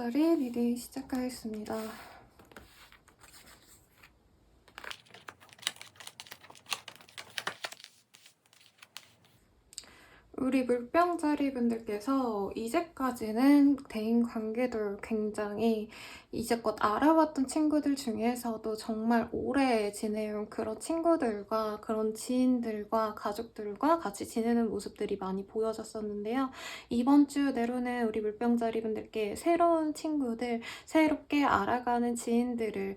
물병자리 리딩 시작하겠습니다. 우리 물병자리 분들께서 이제까지는 대인관계도 굉장히 이제껏 알아봤던 친구들 중에서도 정말 오래 지내온 그런 친구들과 그런 지인들과 가족들과 같이 지내는 모습들이 많이 보여졌었는데요. 이번 주 내로는 우리 물병자리 분들께 새로운 친구들, 새롭게 알아가는 지인들을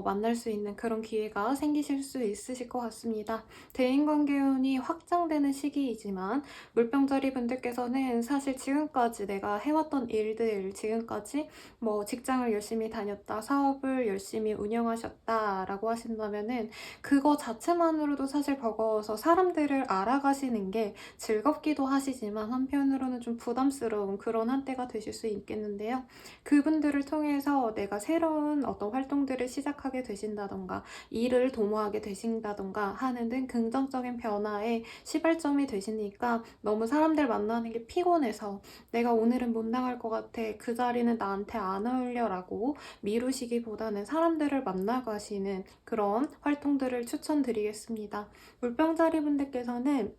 만날 수 있는 그런 기회가 생기실 수 있으실 것 같습니다. 대인관계운이 확장되는 시기이지만 물병자리 분들께서는 사실 지금까지 내가 해왔던 일들, 지금까지 뭐 직장을 열심히 다녔다, 사업을 열심히 운영하셨다 라고 하신다면은 그거 자체만으로도 사실 버거워서 사람들을 알아가시는 게 즐겁기도 하시지만 한편으로는 좀 부담스러운 그런 한때가 되실 수 있겠는데요. 그분들을 통해서 내가 새로운 어떤 활동들을 시작하게 되신다던가 일을 도모하게 되신다던가 하는 등 긍정적인 변화에 시발점이 되시니까 너무 사람들 만나는 게 피곤해서 내가 오늘은 못 나갈 것 같아, 그 자리는 나한테 안 어울려 라고 미루시기보다는 사람들을 만나가시는 그런 활동들을 추천드리겠습니다. 물병자리 분들께서는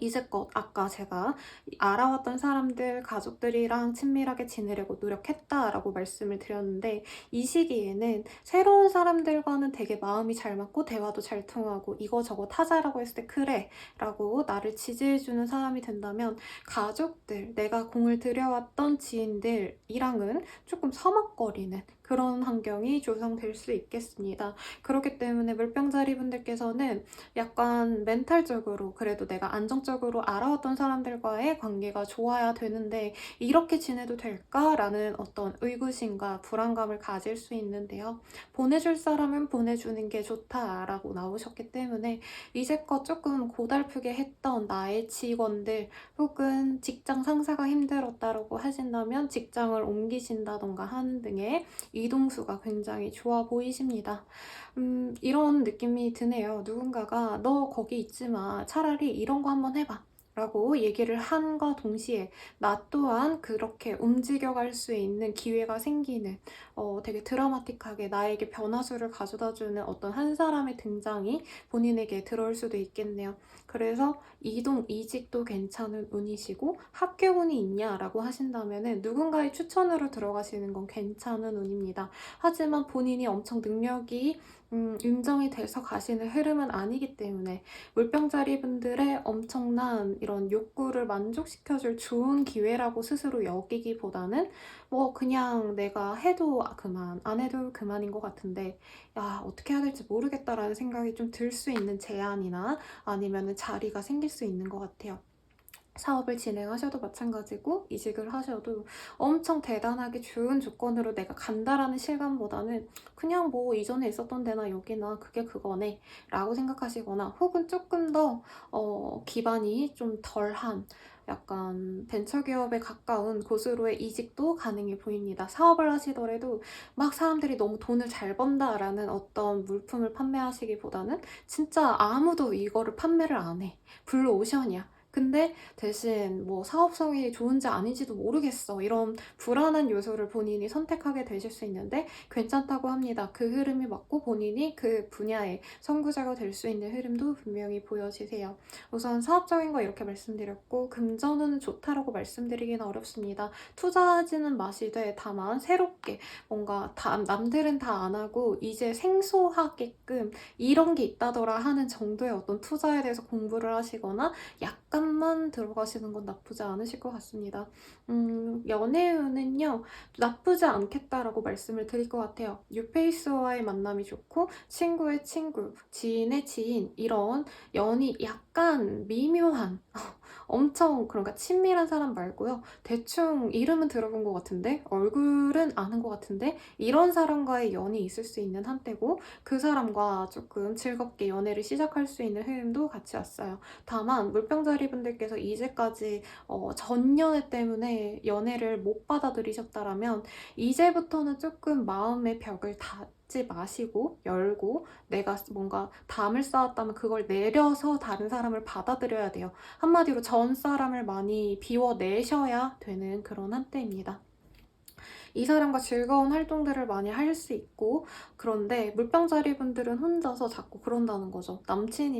이제껏 아까 제가 알아왔던 사람들, 가족들이랑 친밀하게 지내려고 노력했다라고 말씀을 드렸는데 이 시기에는 새로운 사람들과는 되게 마음이 잘 맞고 대화도 잘 통하고 이거저거 타자라고 했을 때 그래 라고 나를 지지해주는 사람이 된다면 가족들, 내가 공을 들여왔던 지인들이랑은 조금 서먹거리는 그런 환경이 조성될 수 있겠습니다. 그렇기 때문에 물병자리 분들께서는 약간 멘탈적으로 그래도 내가 안정적으로 알아왔던 사람들과의 관계가 좋아야 되는데 이렇게 지내도 될까라는 어떤 의구심과 불안감을 가질 수 있는데요. 보내줄 사람은 보내주는 게 좋다라고 나오셨기 때문에 이제껏 조금 고달프게 했던 나의 직원들 혹은 직장 상사가 힘들었다라고 하신다면 직장을 옮기신다던가 하는 등의 이동수가 굉장히 좋아 보이십니다. 이런 느낌이 드네요. 누군가가 너 거기 있지 마. 차라리 이런 거 한번 해봐. 라고 얘기를 한과 동시에 나 또한 그렇게 움직여갈 수 있는 기회가 생기는 되게 드라마틱하게 나에게 변화수를 가져다주는 어떤 한 사람의 등장이 본인에게 들어올 수도 있겠네요. 그래서 이동, 이직도 괜찮은 운이시고 합격운이 있냐라고 하신다면 누군가의 추천으로 들어가시는 건 괜찮은 운입니다. 하지만 본인이 엄청 능력이 인정이 돼서 가시는 흐름은 아니기 때문에 물병자리 분들의 엄청난 이런 욕구를 만족시켜줄 좋은 기회라고 스스로 여기기보다는 뭐 그냥 내가 해도 그만, 안 해도 그만인 것 같은데 야, 어떻게 해야 될지 모르겠다라는 생각이 좀 들 수 있는 제안이나 아니면 자리가 생길 수 있는 것 같아요. 사업을 진행하셔도 마찬가지고 이직을 하셔도 엄청 대단하게 좋은 조건으로 내가 간다라는 실감보다는 그냥 뭐 이전에 있었던 데나 여기나 그게 그거네 라고 생각하시거나 혹은 조금 더 기반이 좀 덜한 약간 벤처기업에 가까운 곳으로의 이직도 가능해 보입니다. 사업을 하시더라도 막 사람들이 너무 돈을 잘 번다라는 어떤 물품을 판매하시기보다는 진짜 아무도 이거를 판매를 안 해. 블루오션이야. 근데 대신 뭐 사업성이 좋은지 아닌지도 모르겠어. 이런 불안한 요소를 본인이 선택하게 되실 수 있는데 괜찮다고 합니다. 그 흐름이 맞고 본인이 그 분야의 선구자가 될 수 있는 흐름도 분명히 보여지세요. 우선 사업적인 거 이렇게 말씀드렸고 금전은 좋다라고 말씀드리기는 어렵습니다. 투자하지는 마시되 다만 새롭게 뭔가 남들은 다 안 하고 이제 생소하게끔 이런 게 있다더라 하는 정도의 어떤 투자에 대해서 공부를 하시거나 약간만 들어가시는 건 나쁘지 않으실 것 같습니다. 연애운은요, 나쁘지 않겠다라고 말씀을 드릴 것 같아요. 뉴페이스와의 만남이 좋고, 친구의 친구, 지인의 지인, 이런 연이 약간 미묘한, 엄청 그러니까 친밀한 사람 말고요. 대충 이름은 들어본 것 같은데, 얼굴은 아는 것 같은데, 이런 사람과의 연이 있을 수 있는 한때고, 그 사람과 조금 즐겁게 연애를 시작할 수 있는 흐름도 같이 왔어요. 다만 물병자리 분들께서 이제까지 전연애 때문에 연애를 못 받아들이셨다라면 이제부터는 조금 마음의 벽을 닫지 마시고 열고 내가 뭔가 담을 쌓았다면 그걸 내려서 다른 사람을 받아들여야 돼요. 한마디로 전 사람을 많이 비워내셔야 되는 그런 한때입니다. 이 사람과 즐거운 활동들을 많이 할 수 있고, 그런데 물병자리 분들은 혼자서 자꾸 그런다는 거죠.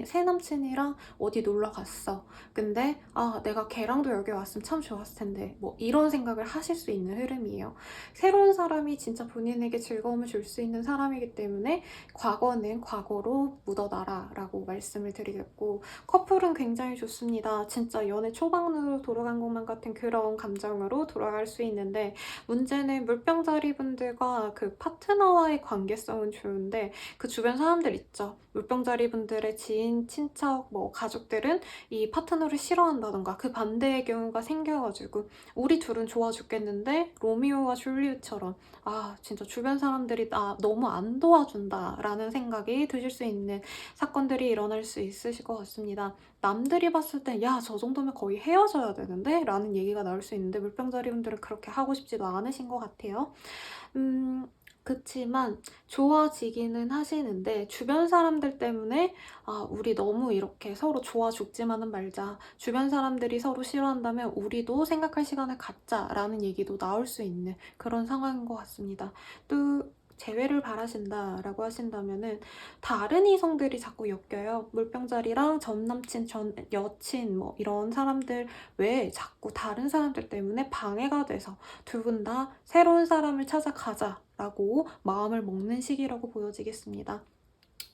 새 남친이랑 어디 놀러 갔어. 근데 내가 걔랑도 여기 왔으면 참 좋았을 텐데, 뭐 이런 생각을 하실 수 있는 흐름이에요. 새로운 사람이 진짜 본인에게 즐거움을 줄 수 있는 사람이기 때문에 과거는 과거로 묻어놔라 라고 말씀을 드리겠고, 커플은 굉장히 좋습니다. 진짜 연애 초반으로 돌아간 것만 같은 그런 감정으로 돌아갈 수 있는데, 문제는 물병자리 분들과 그 파트너와의 관계성은 좋은데 그 주변 사람들 있죠. 물병자리 분들의 지인, 친척, 뭐 가족들은 이 파트너를 싫어한다던가 그 반대의 경우가 생겨가지고 우리 둘은 좋아 죽겠는데 로미오와 줄리엣처럼 진짜 주변 사람들이 나 너무 안 도와준다 라는 생각이 드실 수 있는 사건들이 일어날 수 있으실 것 같습니다. 남들이 봤을 때 야, 저 정도면 거의 헤어져야 되는데? 라는 얘기가 나올 수 있는데 물병자리 분들은 그렇게 하고 싶지도 않으신 것 같아요. 그치만 좋아지기는 하시는데 주변 사람들 때문에 우리 너무 이렇게 서로 좋아 죽지만은 말자. 주변 사람들이 서로 싫어한다면 우리도 생각할 시간을 갖자라는 얘기도 나올 수 있는 그런 상황인 것 같습니다. 또 재회를 바라신다라고 하신다면은 다른 이성들이 자꾸 엮여요. 물병자리랑 전 남친, 전 여친 뭐 이런 사람들 외에 자꾸 다른 사람들 때문에 방해가 돼서 두 분 다 새로운 사람을 찾아가자라고 마음을 먹는 시기라고 보여지겠습니다.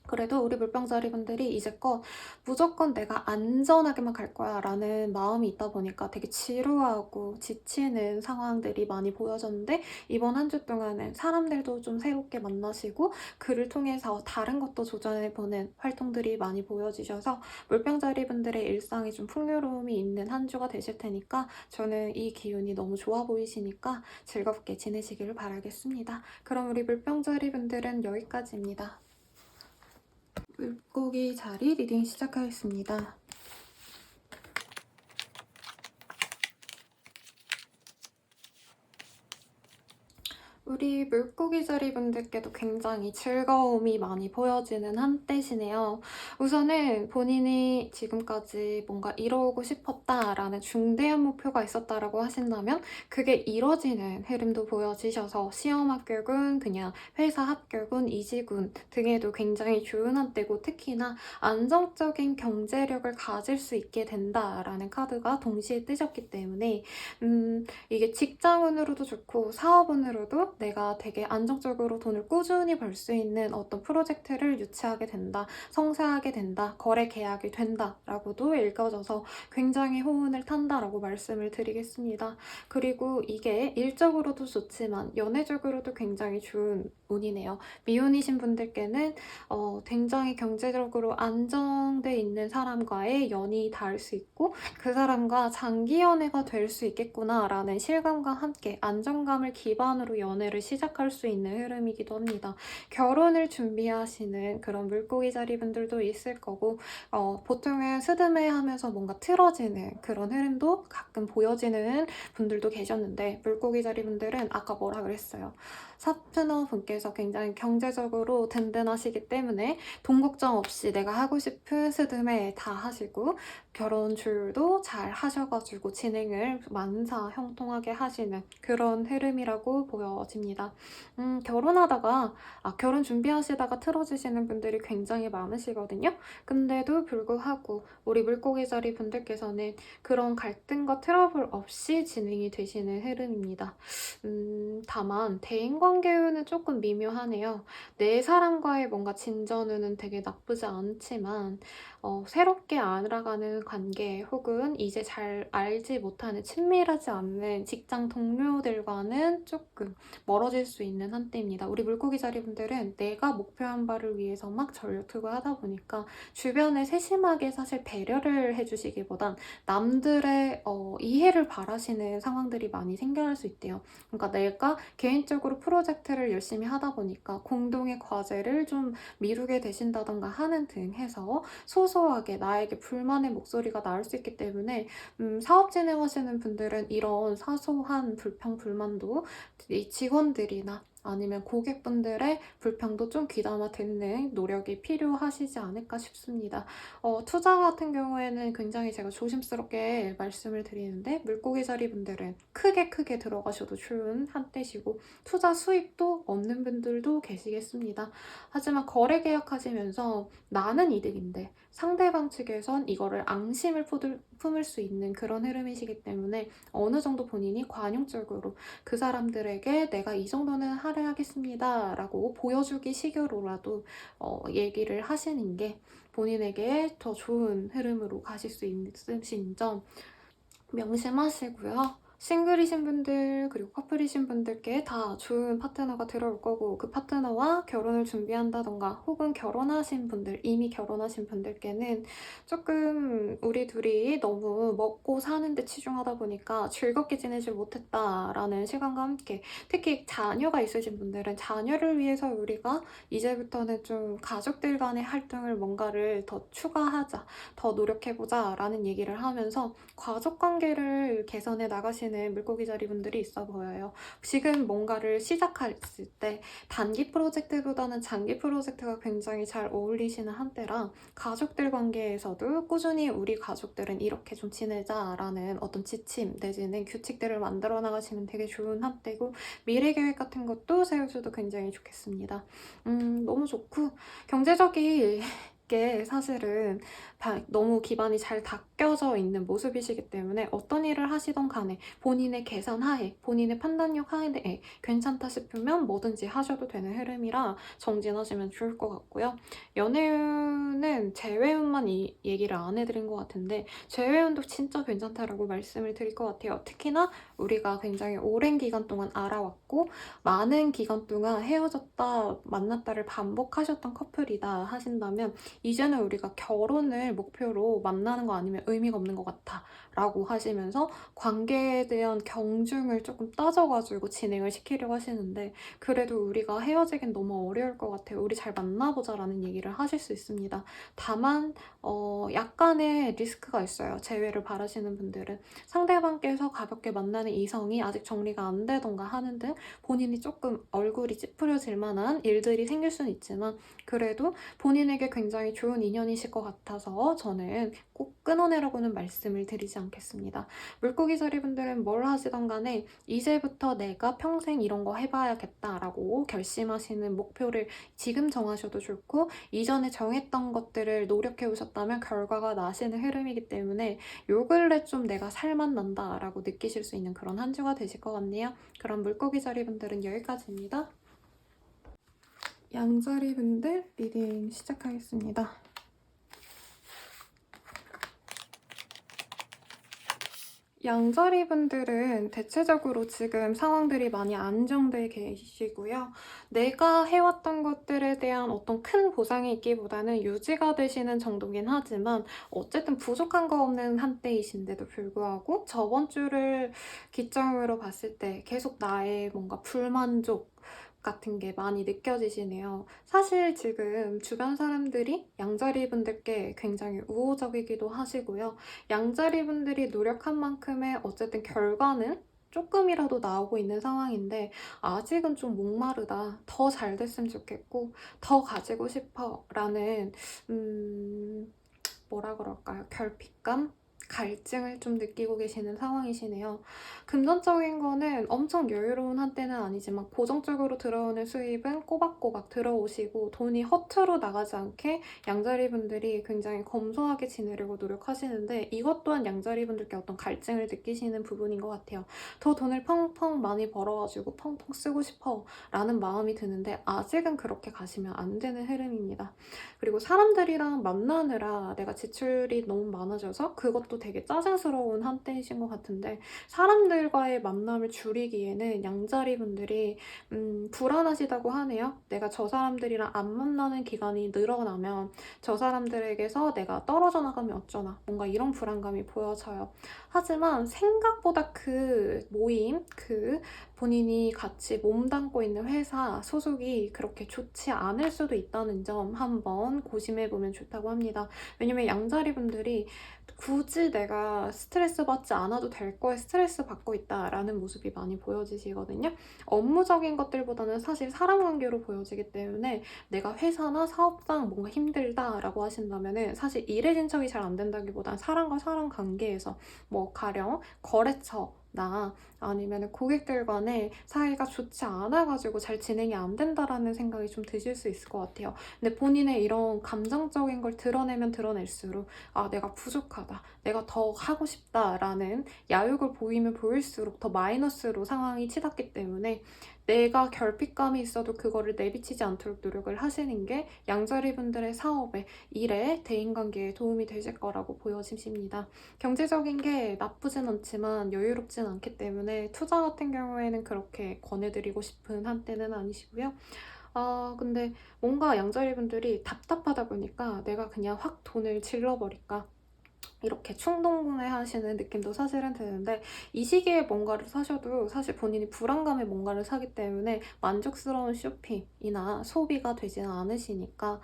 그래도 우리 물병자리 분들이 이제껏 무조건 내가 안전하게만 갈 거야 라는 마음이 있다 보니까 되게 지루하고 지치는 상황들이 많이 보여졌는데, 이번 한 주 동안은 사람들도 좀 새롭게 만나시고 그를 통해서 다른 것도 도전해보는 활동들이 많이 보여지셔서 물병자리 분들의 일상이 좀 풍요로움이 있는 한 주가 되실 테니까 저는 이 기운이 너무 좋아 보이시니까 즐겁게 지내시기를 바라겠습니다. 그럼 우리 물병자리 분들은 여기까지입니다. 물고기 자리 리딩 시작하겠습니다. 우리 물고기 자리 분들께도 굉장히 즐거움이 많이 보여지는 한때시네요. 우선은 본인이 지금까지 뭔가 이루고 싶었다라는 중대한 목표가 있었다라고 하신다면 그게 이뤄지는 흐름도 보여지셔서 시험 합격은 그냥 회사 합격은 이직운 등에도 굉장히 좋은 한때고, 특히나 안정적인 경제력을 가질 수 있게 된다라는 카드가 동시에 뜨셨기 때문에 이게 직장운으로도 좋고 사업운으로도 내가 되게 안정적으로 돈을 꾸준히 벌 수 있는 어떤 프로젝트를 유치하게 된다, 성사하게 된다, 거래 계약이 된다 라고도 읽어져서 굉장히 호운을 탄다라고 말씀을 드리겠습니다. 그리고 이게 일적으로도 좋지만 연애적으로도 굉장히 좋은 운이네요. 미혼이신 분들께는 굉장히 경제적으로 안정돼 있는 사람과의 연이 닿을 수 있고 그 사람과 장기 연애가 될 수 있겠구나 라는 실감과 함께 안정감을 기반으로 연애를 시작할 수 있는 흐름이기도 합니다. 결혼을 준비하시는 그런 물고기 자리 분들도 있을 거고, 보통은 스드메 하면서 뭔가 틀어지는 그런 흐름도 가끔 보여지는 분들도 계셨는데, 물고기 자리 분들은 아까 뭐라 그랬어요? 파트너 분께서 굉장히 경제적으로 든든하시기 때문에 돈 걱정 없이 내가 하고 싶은 스드메 다 하시고 결혼 줄도 잘 하셔가지고 진행을 만사 형통하게 하시는 그런 흐름이라고 보여집니다. 결혼 준비하시다가 틀어지시는 분들이 굉장히 많으시거든요. 근데도 불구하고 우리 물고기 자리 분들께서는 그런 갈등과 트러블 없이 진행이 되시는 흐름입니다. 다만 대인관계운은 조금 미묘하네요. 내 사람과의 뭔가 진전운은 되게 나쁘지 않지만 새롭게 알아가는 관계 혹은 이제 잘 알지 못하는 친밀하지 않는 직장 동료들과는 조금 멀어질 수 있는 한때입니다. 우리 물고기 자리 분들은 내가 목표한 바를 위해서 막 전력 투구하다 보니까 주변에 세심하게 사실 배려를 해주시기보단 남들의 이해를 바라시는 상황들이 많이 생겨날 수 있대요. 그러니까 내가 개인적으로 프로젝트를 열심히 하다 보니까 공동의 과제를 좀 미루게 되신다던가 하는 등 해서 소소하게 나에게 불만의 목소리가 나올 수 있기 때문에 사업 진행하시는 분들은 이런 사소한 불평, 불만도 이 직원들이나 아니면 고객분들의 불평도 좀 귀담아 듣는 노력이 필요하시지 않을까 싶습니다. 투자 같은 경우에는 굉장히 제가 조심스럽게 말씀을 드리는데 물고기 자리 분들은 크게 들어가셔도 좋은 한때시고 투자 수익도 없는 분들도 계시겠습니다. 하지만 거래 계약하시면서 나는 이득인데 상대방 측에선 이거를 앙심을 품을 수 있는 그런 흐름이시기 때문에 어느 정도 본인이 관용적으로 그 사람들에게 내가 이 정도는 할애하겠습니다 라고 보여주기 식으로라도 얘기를 하시는 게 본인에게 더 좋은 흐름으로 가실 수 있으신 점 명심하시고요. 싱글이신 분들 그리고 커플이신 분들께 다 좋은 파트너가 들어올 거고 그 파트너와 결혼을 준비한다던가 혹은 결혼하신 분들, 이미 결혼하신 분들께는 조금 우리 둘이 너무 먹고 사는데 치중하다 보니까 즐겁게 지내지 못했다라는 시간과 함께 특히 자녀가 있으신 분들은 자녀를 위해서 우리가 이제부터는 좀 가족들 간의 활동을 뭔가를 더 추가하자, 더 노력해보자 라는 얘기를 하면서 가족 관계를 개선해 나가시는 물고기 자리 분들이 있어 보여요. 지금 뭔가를 시작했을 때 단기 프로젝트보다는 장기 프로젝트가 굉장히 잘 어울리시는 한때라 가족들 관계에서도 꾸준히 우리 가족들은 이렇게 좀 지내자라는 어떤 지침 내지는 규칙들을 만들어 나가시면 되게 좋은 한때고 미래 계획 같은 것도 세우셔도 굉장히 좋겠습니다. 너무 좋고 경제적인 게 사실은 너무 기반이 잘 닦여져 있는 모습이시기 때문에 어떤 일을 하시던 간에 본인의 계산 하에, 본인의 판단력 하에 괜찮다 싶으면 뭐든지 하셔도 되는 흐름이라 정진하시면 좋을 것 같고요. 연애운은 재회운만 얘기를 안 해드린 것 같은데 재회운도 진짜 괜찮다라고 말씀을 드릴 것 같아요. 특히나 우리가 굉장히 오랜 기간 동안 알아왔고 많은 기간 동안 헤어졌다 만났다를 반복하셨던 커플이다 하신다면 이제는 우리가 결혼을 목표로 만나는 거 아니면 의미가 없는 것 같아 라고 하시면서 관계에 대한 경중을 조금 따져가지고 진행을 시키려고 하시는데 그래도 우리가 헤어지긴 너무 어려울 것 같아요. 우리 잘 만나보자 라는 얘기를 하실 수 있습니다. 다만 약간의 리스크가 있어요. 재회를 바라시는 분들은 상대방께서 가볍게 만나는 이성이 아직 정리가 안 되던가 하는 등 본인이 조금 얼굴이 찌푸려질 만한 일들이 생길 수는 있지만 그래도 본인에게 굉장히 좋은 인연이실 것 같아서 저는 꼭 끊어내라고는 말씀을 드리지 않겠습니다. 물고기 자리 분들은 뭘 하시던 간에 이제부터 내가 평생 이런 거 해봐야겠다라고 결심하시는 목표를 지금 정하셔도 좋고 이전에 정했던 것들을 노력해 오셨다면 결과가 나시는 흐름이기 때문에 요 근래 좀 내가 살맛 난다라고 느끼실 수 있는 그런 한 주가 되실 것 같네요. 그럼 물고기 자리 분들은 여기까지입니다. 양자리 분들 리딩 시작하겠습니다. 양자리 분들은 대체적으로 지금 상황들이 많이 안정돼 계시고요. 내가 해왔던 것들에 대한 어떤 큰 보상이 있기보다는 유지가 되시는 정도긴 하지만 어쨌든 부족한 거 없는 한때이신데도 불구하고 저번 주를 기점으로 봤을 때 계속 나의 뭔가 불만족 같은 게 많이 느껴지시네요. 사실 지금 주변 사람들이 양자리 분들께 굉장히 우호적이기도 하시고요. 양자리 분들이 노력한 만큼의 어쨌든 결과는 조금이라도 나오고 있는 상황인데 아직은 좀 목마르다. 더 잘 됐으면 좋겠고 더 가지고 싶어 라는 뭐라 그럴까요? 결핍감? 갈증을 좀 느끼고 계시는 상황이시네요. 금전적인 거는 엄청 여유로운 한때는 아니지만 고정적으로 들어오는 수입은 꼬박꼬박 들어오시고 돈이 허투루 나가지 않게 양자리 분들이 굉장히 검소하게 지내려고 노력하시는데 이것 또한 양자리 분들께 어떤 갈증을 느끼시는 부분인 것 같아요. 더 돈을 펑펑 많이 벌어가지고 펑펑 쓰고 싶어 라는 마음이 드는데 아직은 그렇게 가시면 안 되는 흐름입니다. 그리고 사람들이랑 만나느라 내가 지출이 너무 많아져서 그것도 되게 짜증스러운 한때이신 것 같은데 사람들과의 만남을 줄이기에는 양자리 분들이 불안하시다고 하네요. 내가 저 사람들이랑 안 만나는 기간이 늘어나면 저 사람들에게서 내가 떨어져 나가면 어쩌나 뭔가 이런 불안감이 보여져요. 하지만 생각보다 그 모임, 그 본인이 같이 몸담고 있는 회사 소속이 그렇게 좋지 않을 수도 있다는 점 한번 고심해보면 좋다고 합니다. 왜냐면 양자리 분들이 굳이 내가 스트레스 받지 않아도 될 거에 스트레스 받고 있다라는 모습이 많이 보여지시거든요. 업무적인 것들보다는 사실 사람 관계로 보여지기 때문에 내가 회사나 사업상 뭔가 힘들다라고 하신다면은 사실 일의 진척이 잘 안 된다기보단 사람과 사람 관계에서 뭐 가령 거래처나 아니면 고객들 간의 사이가 좋지 않아가지고 잘 진행이 안 된다라는 생각이 좀 드실 수 있을 것 같아요. 근데 본인의 이런 감정적인 걸 드러내면 드러낼수록 아, 내가 부족하다. 내가 더 하고 싶다라는 야욕을 보이면 보일수록 더 마이너스로 상황이 치닫기 때문에 내가 결핍감이 있어도 그거를 내비치지 않도록 노력을 하시는 게 양자리 분들의 사업에, 일에, 대인관계에 도움이 되실 거라고 보여집니다. 경제적인 게 나쁘진 않지만 여유롭진 않기 때문에 투자 같은 경우에는 그렇게 권해드리고 싶은 한때는 아니시고요. 아, 근데 뭔가 양자리 분들이 답답하다 보니까 내가 그냥 확 돈을 질러버릴까? 이렇게 충동구매 하시는 느낌도 사실은 드는데 이 시기에 뭔가를 사셔도 사실 본인이 불안감에 뭔가를 사기 때문에 만족스러운 쇼핑이나 소비가 되지는 않으시니까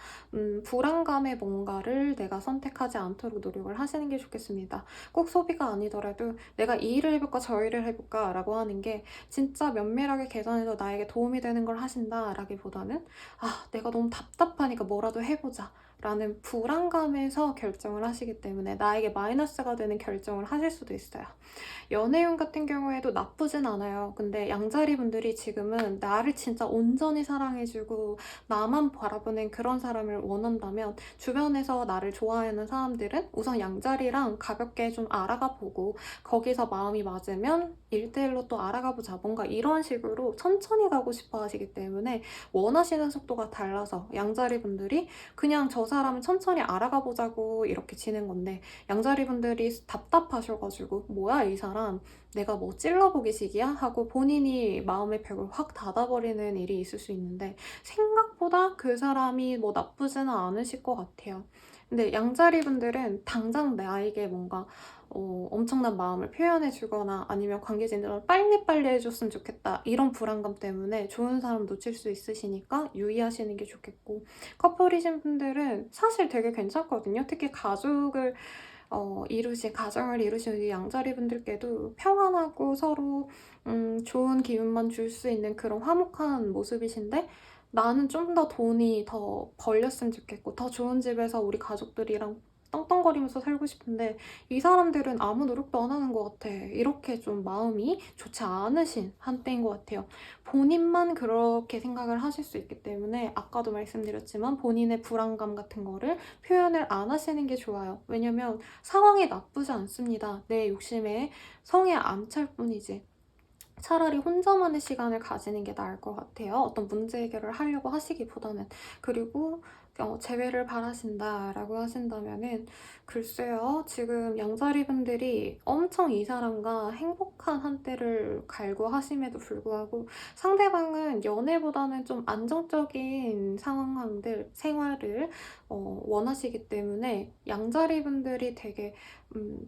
불안감에 뭔가를 내가 선택하지 않도록 노력을 하시는 게 좋겠습니다. 꼭 소비가 아니더라도 내가 이 일을 해볼까 저 일을 해볼까 라고 하는 게 진짜 면밀하게 계산해서 나에게 도움이 되는 걸 하신다 라기보다는 아, 내가 너무 답답하니까 뭐라도 해보자 라는 불안감에서 결정을 하시기 때문에 나에게 마이너스가 되는 결정을 하실 수도 있어요. 연애운 같은 경우에도 나쁘진 않아요. 근데 양자리 분들이 지금은 나를 진짜 온전히 사랑해주고 나만 바라보는 그런 사람을 원한다면 주변에서 나를 좋아하는 사람들은 우선 양자리랑 가볍게 좀 알아가 보고 거기서 마음이 맞으면 1대1로 또 알아가 보자. 뭔가 이런 식으로 천천히 가고 싶어 하시기 때문에 원하시는 속도가 달라서 양자리 분들이 그냥 저 사람을 천천히 알아가 보자고 이렇게 지는 건데 양자리 분들이 답답하셔가지고 뭐야 이 사람 내가 뭐 찔러보기식이야? 하고 본인이 마음의 벽을 확 닫아버리는 일이 있을 수 있는데 생각보다 그 사람이 뭐 나쁘지는 않으실 것 같아요. 근데 양자리 분들은 당장 나에게 뭔가 엄청난 마음을 표현해 주거나 아니면 관계진들은 빨리빨리 해줬으면 좋겠다 이런 불안감 때문에 좋은 사람 놓칠 수 있으시니까 유의하시는 게 좋겠고 커플이신 분들은 사실 되게 괜찮거든요. 특히 가정을 이루신 우리 양자리 분들께도 평안하고 서로 좋은 기운만 줄 수 있는 그런 화목한 모습이신데 나는 좀 더 돈이 더 벌렸으면 좋겠고 더 좋은 집에서 우리 가족들이랑 떵떵거리면서 살고 싶은데 이 사람들은 아무 노력도 안 하는 것 같아. 이렇게 좀 마음이 좋지 않으신 한때인 것 같아요. 본인만 그렇게 생각을 하실 수 있기 때문에 아까도 말씀드렸지만 본인의 불안감 같은 거를 표현을 안 하시는 게 좋아요. 왜냐면 상황이 나쁘지 않습니다. 내 욕심에 성에 안 찰 뿐이지. 차라리 혼자만의 시간을 가지는 게 나을 것 같아요. 어떤 문제 해결을 하려고 하시기보다는. 그리고 재회를 바라신다라고 하신다면은 글쎄요. 지금 양자리 분들이 엄청 이 사람과 행복한 한때를 갈구하심에도 불구하고 상대방은 연애보다는 좀 안정적인 상황들, 생활을 원하시기 때문에 양자리 분들이 되게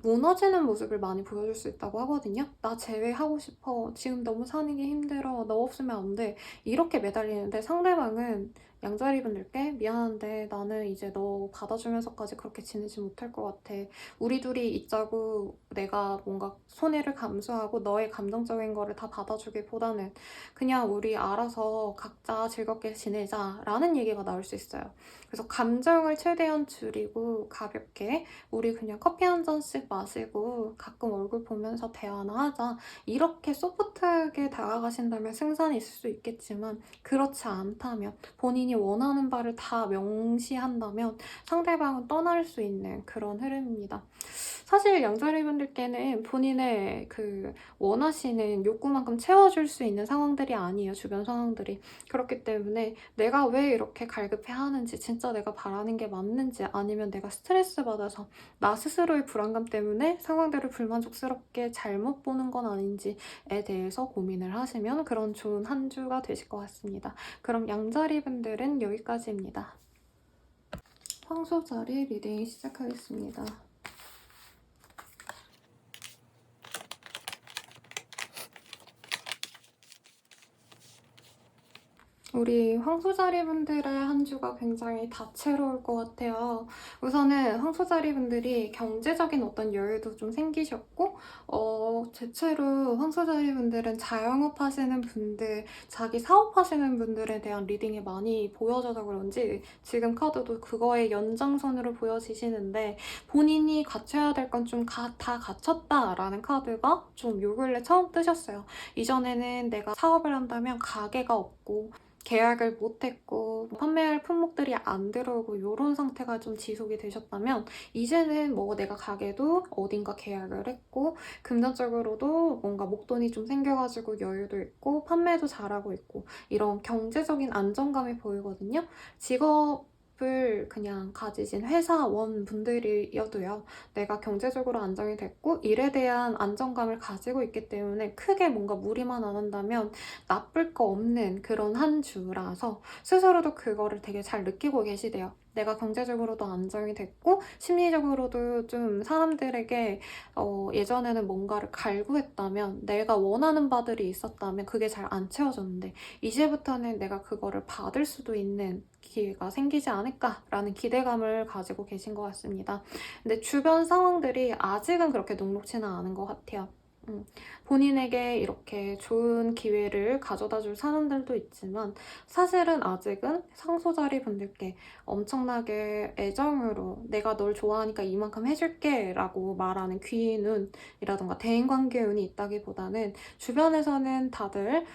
무너지는 모습을 많이 보여줄 수 있다고 하거든요. 나 제외하고 싶어. 지금 너무 사는 게 힘들어. 너 없으면 안 돼. 이렇게 매달리는데 상대방은 양자리 분들께 미안한데 나는 이제 너 받아주면서까지 그렇게 지내지 못할 것 같아. 우리 둘이 있자고 내가 뭔가 손해를 감수하고 너의 감정적인 거를 다 받아주기보다는 그냥 우리 알아서 각자 즐겁게 지내자라는 얘기가 나올 수 있어요. 그래서 감정을 최대한 줄이고 가볍게 우리 그냥 커피 한 잔씩 마시고 가끔 얼굴 보면서 대화나 하자. 이렇게 소프트하게 다가가신다면 승산이 있을 수 있겠지만 그렇지 않다면 본인이 원하는 바를 다 명시한다면 상대방은 떠날 수 있는 그런 흐름입니다. 사실 양자리 분들께는 본인의 그 원하시는 욕구만큼 채워줄 수 있는 상황들이 아니에요. 주변 상황들이. 그렇기 때문에 내가 왜 이렇게 갈급해 하는지 진짜 내가 바라는 게 맞는지 아니면 내가 스트레스 받아서 나 스스로의 불안감 때문에 상황들을 불만족스럽게 잘못 보는 건 아닌지에 대해서 고민을 하시면 그런 좋은 한 주가 되실 것 같습니다. 그럼 양자리 분들은 여기까지입니다. 황소자리 리딩 시작하겠습니다. 우리 황소자리 분들의 한 주가 굉장히 다채로울 것 같아요. 우선은 황소자리 분들이 경제적인 어떤 여유도 좀 생기셨고, 대체로 황소자리 분들은 자영업 하시는 분들, 자기 사업하시는 분들에 대한 리딩이 많이 보여져서 그런지 지금 카드도 그거의 연장선으로 보여지시는데, 본인이 갖춰야 될 건 좀 다 갖췄다라는 카드가 좀 요 근래 처음 뜨셨어요. 이전에는 내가 사업을 한다면 가게가 없고, 계약을 못했고 판매할 품목들이 안 들어오고 이런 상태가 좀 지속이 되셨다면, 이제는 뭐 내가 가게도 어딘가 계약을 했고 금전적으로도 뭔가 목돈이 좀 생겨가지고 여유도 있고 판매도 잘하고 있고 이런 경제적인 안정감이 보이거든요. 직업을 그냥 가지신 회사원 분들이어도요, 내가 경제적으로 안정이 됐고 일에 대한 안정감을 가지고 있기 때문에 크게 뭔가 무리만 안 한다면 나쁠 거 없는 그런 한 주라서 스스로도 그거를 되게 잘 느끼고 계시대요. 내가 경제적으로도 안정이 됐고 심리적으로도 좀 사람들에게 예전에는 뭔가를 갈구했다면, 내가 원하는 바들이 있었다면 그게 잘 안 채워졌는데 이제부터는 내가 그거를 받을 수도 있는 기회가 생기지 않을까라는 기대감을 가지고 계신 것 같습니다. 근데 주변 상황들이 아직은 그렇게 녹록지는 않은 것 같아요. 본인에게 이렇게 좋은 기회를 가져다 줄 사람들도 있지만, 사실은 아직은 상소자리 분들께 엄청나게 애정으로 내가 널 좋아하니까 이만큼 해줄게 라고 말하는 귀인운이라던가 대인관계운이 있다기보다는, 주변에서는 다들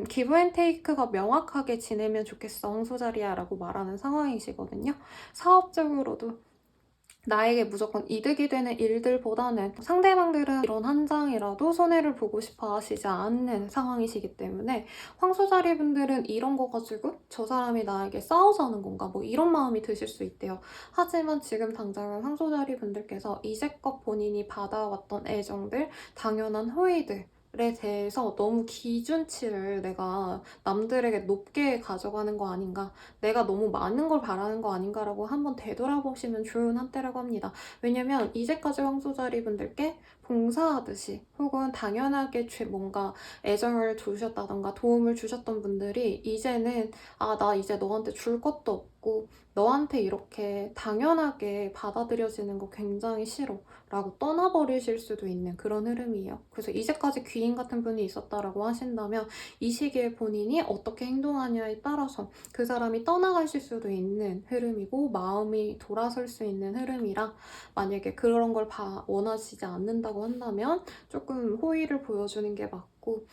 기브 앤 테이크가 명확하게 지내면 좋겠어 황소자리야 라고 말하는 상황이시거든요. 사업적으로도 나에게 무조건 이득이 되는 일들보다는 상대방들은 이런 한 장이라도 손해를 보고 싶어 하시지 않는 상황이시기 때문에, 황소자리 분들은 이런 거 가지고 저 사람이 나에게 싸우자는 건가 뭐 이런 마음이 드실 수 있대요. 하지만 지금 당장은 황소자리 분들께서 이제껏 본인이 받아왔던 애정들, 당연한 호의들 에 대해서 너무 기준치를 내가 남들에게 높게 가져가는 거 아닌가, 내가 너무 많은 걸 바라는 거 아닌가라고 한번 되돌아보시면 좋은 한때라고 합니다. 왜냐면 이제까지 황소자리 분들께 봉사하듯이 혹은 당연하게 뭔가 애정을 주셨다던가 도움을 주셨던 분들이 이제는 나 이제 너한테 줄 것도 없고 너한테 이렇게 당연하게 받아들여지는 거 굉장히 싫어 라고 떠나버리실 수도 있는 그런 흐름이에요. 그래서 이제까지 귀인 같은 분이 있었다라고 하신다면, 이 시기에 본인이 어떻게 행동하냐에 따라서 그 사람이 떠나가실 수도 있는 흐름이고 마음이 돌아설 수 있는 흐름이라, 만약에 그런 걸 원하시지 않는다고 한다면 조금 호의를 보여주는 게 맞고,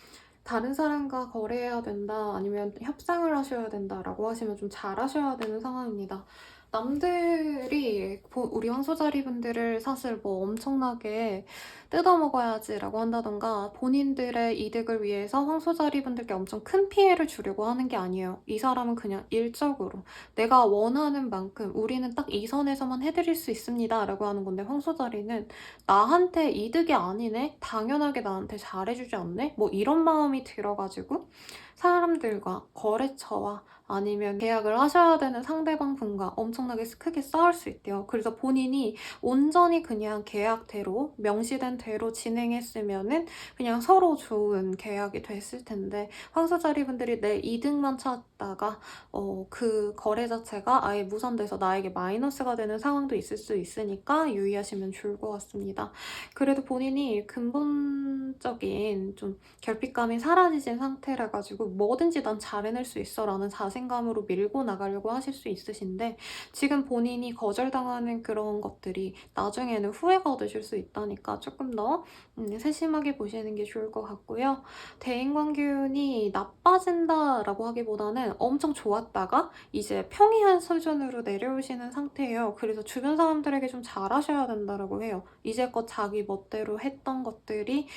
다른 사람과 거래해야 된다 아니면 협상을 하셔야 된다라고 하시면 좀 잘하셔야 되는 상황입니다. 남들이 우리 황소자리 분들을 사실 뭐 엄청나게 뜯어먹어야지라고 한다던가 본인들의 이득을 위해서 황소자리 분들께 엄청 큰 피해를 주려고 하는 게 아니에요. 이 사람은 그냥 일적으로 내가 원하는 만큼 우리는 딱 이 선에서만 해드릴 수 있습니다 라고 하는 건데, 황소자리는 나한테 이득이 아니네? 당연하게 나한테 잘해주지 않네? 뭐 이런 마음이 들어가지고 사람들과 거래처와 아니면 계약을 하셔야 되는 상대방 분과 엄청나게 크게 싸울 수 있대요. 그래서 본인이 온전히 그냥 계약대로 명시된 대로 진행했으면은 그냥 서로 좋은 계약이 됐을 텐데, 황소자리 분들이 내 이득만 찾다가 그 거래 자체가 아예 무산돼서 나에게 마이너스가 되는 상황도 있을 수 있으니까 유의하시면 좋을 것 같습니다. 그래도 본인이 근본적인 좀 결핍감이 사라지신 상태라 가지고 뭐든지 난 잘해낼 수 있어 라는 자신감으로 밀고 나가려고 하실 수 있으신데, 지금 본인이 거절당하는 그런 것들이 나중에는 후회가 얻으실 수 있다니까 조금 더 세심하게 보시는 게 좋을 것 같고요. 대인관계운이 나빠진다라고 하기보다는 엄청 좋았다가 이제 평이한 수준으로 내려오시는 상태예요. 그래서 주변 사람들에게 좀 잘하셔야 된다라고 해요. 이제껏 자기 멋대로 했던 것들이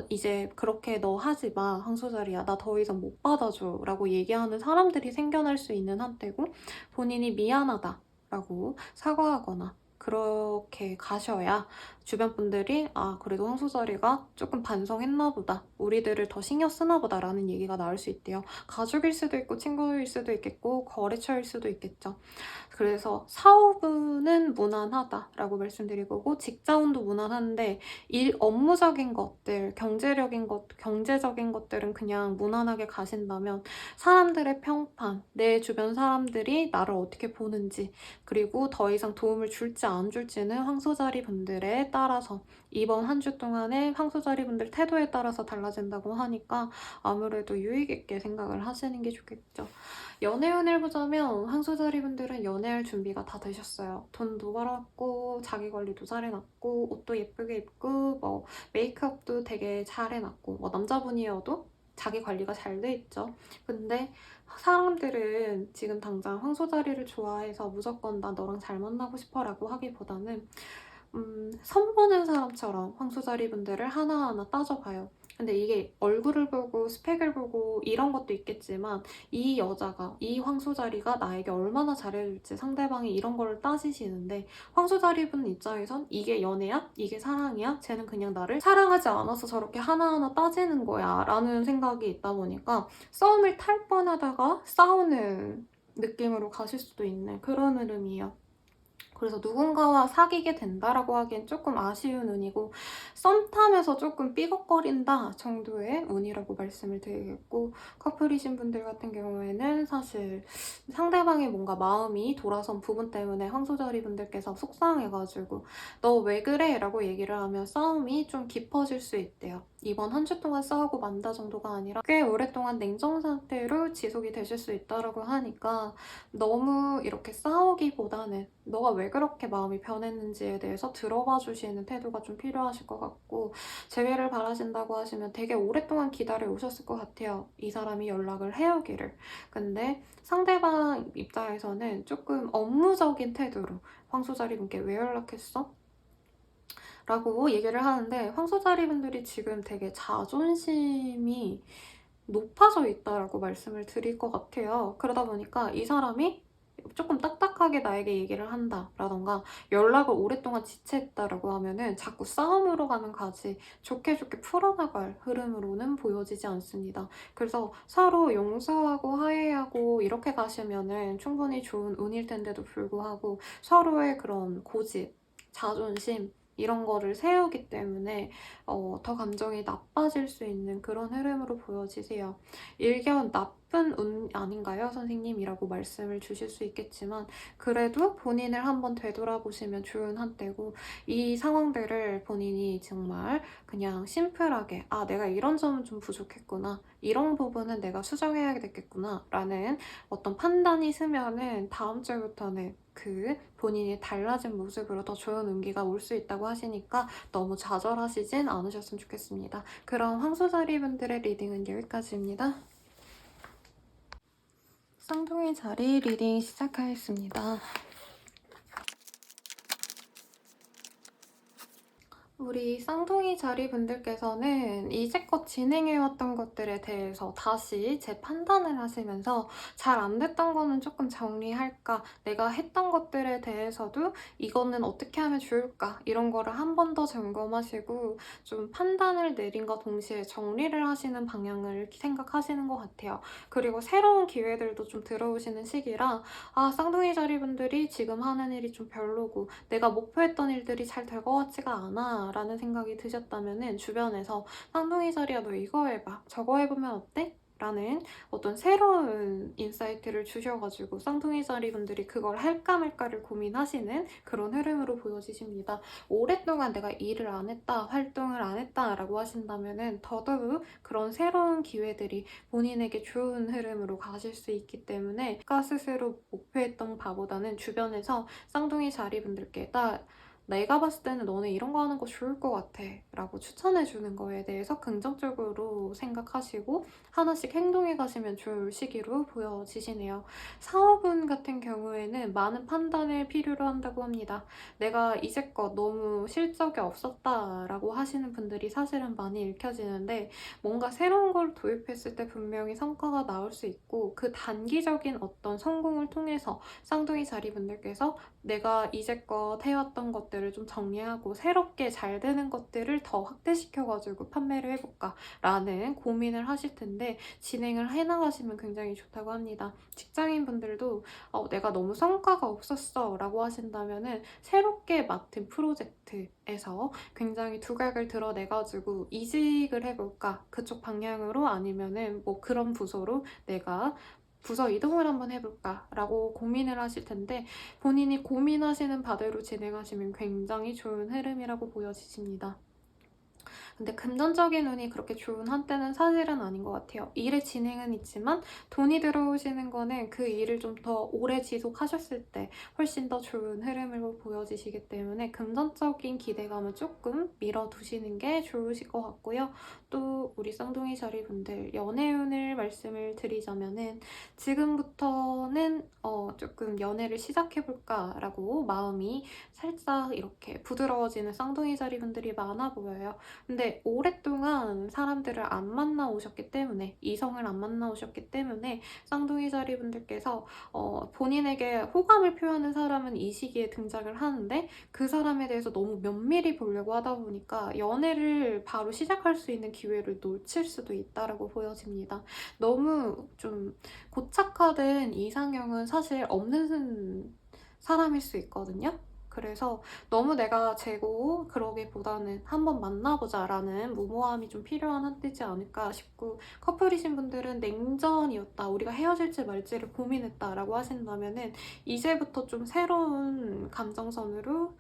이제 그렇게 너 하지 마 황소자리야, 나 더 이상 못 받아줘 라고 얘기하는 사람들이 생겨날 수 있는 한때고, 본인이 미안하다 라고 사과하거나 그렇게 가셔야 주변 분들이 아 그래도 황소자리가 조금 반성했나 보다, 우리들을 더 신경 쓰나 보다 라는 얘기가 나올 수 있대요. 가족일 수도 있고 친구일 수도 있겠고 거래처일 수도 있겠죠. 그래서 사업은 무난하다라고 말씀드릴 거고, 직장운도 무난한데 업무적인 것들, 경제적인 것들은 그냥 무난하게 가신다면 사람들의 평판, 내 주변 사람들이 나를 어떻게 보는지, 그리고 더 이상 도움을 줄지 안 줄지는 황소자리 분들에 따라서, 이번 한 주 동안의 황소자리 분들 태도에 따라서 달라진다고 하니까 아무래도 유익 있게 생각을 하시는 게 좋겠죠. 연애운을 보자면 황소자리 분들은 연애할 준비가 다 되셨어요. 돈도 벌었고 자기 관리도 잘 해놨고 옷도 예쁘게 입고 뭐 메이크업도 되게 잘 해놨고, 뭐 남자분이어도 자기 관리가 잘 돼 있죠. 근데 사람들은 지금 당장 황소자리를 좋아해서 무조건 나 너랑 잘 만나고 싶어 라고 하기보다는 선보는 사람처럼 황소자리 분들을 하나하나 따져봐요. 근데 이게 얼굴을 보고 스펙을 보고 이런 것도 있겠지만, 이 여자가, 이 황소자리가 나에게 얼마나 잘해줄지 상대방이 이런 걸 따지시는데, 황소자리 분 입장에선 이게 연애야? 이게 사랑이야? 쟤는 그냥 나를 사랑하지 않아서 저렇게 하나하나 따지는 거야 라는 생각이 있다 보니까 싸움을 탈 뻔하다가 싸우는 느낌으로 가실 수도 있는 그런 흐름이에요. 그래서 누군가와 사귀게 된다라고 하기엔 조금 아쉬운 운이고, 썸 타면서 조금 삐걱거린다 정도의 운이라고 말씀을 드리겠고, 커플이신 분들 같은 경우에는 사실 상대방의 뭔가 마음이 돌아선 부분 때문에 황소자리 분들께서 속상해가지고 너 왜 그래? 라고 얘기를 하면 싸움이 좀 깊어질 수 있대요. 이번 한 주 동안 싸우고 만다 정도가 아니라 꽤 오랫동안 냉정 상태로 지속이 되실 수 있다고 하니까, 너무 이렇게 싸우기보다는 너가 왜 그렇게 마음이 변했는지에 대해서 들어봐 주시는 태도가 좀 필요하실 것 같고, 재회를 바라신다고 하시면 되게 오랫동안 기다려 오셨을 것 같아요. 이 사람이 연락을 해오기를. 근데 상대방 입장에서는 조금 업무적인 태도로 황소자리 분께 왜 연락했어? 라고 얘기를 하는데, 황소자리 분들이 지금 되게 자존심이 높아져 있다라고 말씀을 드릴 것 같아요. 그러다 보니까 이 사람이 조금 딱딱하게 나에게 얘기를 한다라던가 연락을 오랫동안 지체했다라고 하면은 자꾸 싸움으로 가는 가지 좋게 좋게 풀어나갈 흐름으로는 보여지지 않습니다. 그래서 서로 용서하고 화해하고 이렇게 가시면은 충분히 좋은 운일 텐데도 불구하고, 서로의 그런 고집, 자존심 이런 거를 세우기 때문에 더 감정이 나빠질 수 있는 그런 흐름으로 보여지세요. 일견 나쁜 운 아닌가요, 선생님이라고 말씀을 주실 수 있겠지만, 그래도 본인을 한번 되돌아보시면 좋은 한때고, 이 상황들을 본인이 정말 그냥 심플하게 아 내가 이런 점은 좀 부족했구나, 이런 부분은 내가 수정해야 되겠구나 라는 어떤 판단이 서면은 다음 주부터는 그 본인이 달라진 모습으로 더 좋은 운기가 올 수 있다고 하시니까 너무 좌절하시진 않으셨으면 좋겠습니다. 그럼 황소자리 분들의 리딩은 여기까지입니다. 쌍둥이 자리 리딩 시작하겠습니다. 우리 쌍둥이 자리 분들께서는 이제껏 진행해왔던 것들에 대해서 다시 재판단을 하시면서 잘 안 됐던 거는 조금 정리할까, 내가 했던 것들에 대해서도 이거는 어떻게 하면 좋을까, 이런 거를 한 번 더 점검하시고 좀 판단을 내린과 동시에 정리를 하시는 방향을 생각하시는 것 같아요. 그리고 새로운 기회들도 좀 들어오시는 시기라, 아 쌍둥이 자리 분들이 지금 하는 일이 좀 별로고 내가 목표했던 일들이 잘 될 것 같지가 않아 라는 생각이 드셨다면 주변에서 쌍둥이 자리야 너 이거 해봐, 저거 해보면 어때? 라는 어떤 새로운 인사이트를 주셔가지고 쌍둥이 자리 분들이 그걸 할까 말까를 고민하시는 그런 흐름으로 보여지십니다. 오랫동안 내가 일을 안 했다, 활동을 안 했다 라고 하신다면 더더욱 그런 새로운 기회들이 본인에게 좋은 흐름으로 가실 수 있기 때문에 스스로 목표했던 바보다는 주변에서 쌍둥이 자리 분들께 내가 봤을 때는 너네 이런 거 하는 거 좋을 것 같아 라고 추천해주는 거에 대해서 긍정적으로 생각하시고 하나씩 행동해 가시면 좋을 시기로 보여지시네요. 사업운 같은 경우에는 많은 판단을 필요로 한다고 합니다. 내가 이제껏 너무 실적이 없었다라고 하시는 분들이 사실은 많이 읽혀지는데, 뭔가 새로운 걸 도입했을 때 분명히 성과가 나올 수 있고, 그 단기적인 어떤 성공을 통해서 쌍둥이 자리 분들께서 내가 이제껏 해왔던 것들 것들을 좀 정리하고 새롭게 잘 되는 것들을 더 확대시켜가지고 판매를 해볼까 라는 고민을 하실 텐데, 진행을 해나가시면 굉장히 좋다고 합니다. 직장인분들도 내가 너무 성과가 없었어 라고 하신다면은 새롭게 맡은 프로젝트에서 굉장히 두각을 드러내가지고 이직을 해볼까, 그쪽 방향으로, 아니면은 뭐 그런 부서로 내가 부서 이동을 한번 해볼까 라고 고민을 하실 텐데, 본인이 고민하시는 바대로 진행하시면 굉장히 좋은 흐름이라고 보여지십니다. 근데 금전적인 운이 그렇게 좋은 한때는 사실은 아닌 것 같아요. 일의 진행은 있지만 돈이 들어오시는 거는 그 일을 좀 더 오래 지속하셨을 때 훨씬 더 좋은 흐름으로 보여지시기 때문에 금전적인 기대감을 조금 밀어두시는 게 좋으실 것 같고요. 또 우리 쌍둥이 자리분들 연애운을 말씀을 드리자면은, 지금부터는 조금 연애를 시작해볼까라고 마음이 살짝 이렇게 부드러워지는 쌍둥이 자리분들이 많아 보여요. 근데 오랫동안 사람들을 안 만나오셨기 때문에, 이성을 안 만나오셨기 때문에 쌍둥이 자리분들께서 본인에게 호감을 표하는 사람은 이 시기에 등장을 하는데, 그 사람에 대해서 너무 면밀히 보려고 하다 보니까 연애를 바로 시작할 수 있는 기회를 놓칠 수도 있다라고 보여집니다. 너무 좀 고착화된 이상형은 사실 없는 사람일 수 있거든요. 그래서 너무 내가 재고 그러기보다는 한번 만나보자 라는 무모함이 좀 필요한 한때지 않을까 싶고, 커플이신 분들은 냉전이었다, 우리가 헤어질지 말지를 고민했다 라고 하신다면은 이제부터 좀 새로운 감정선으로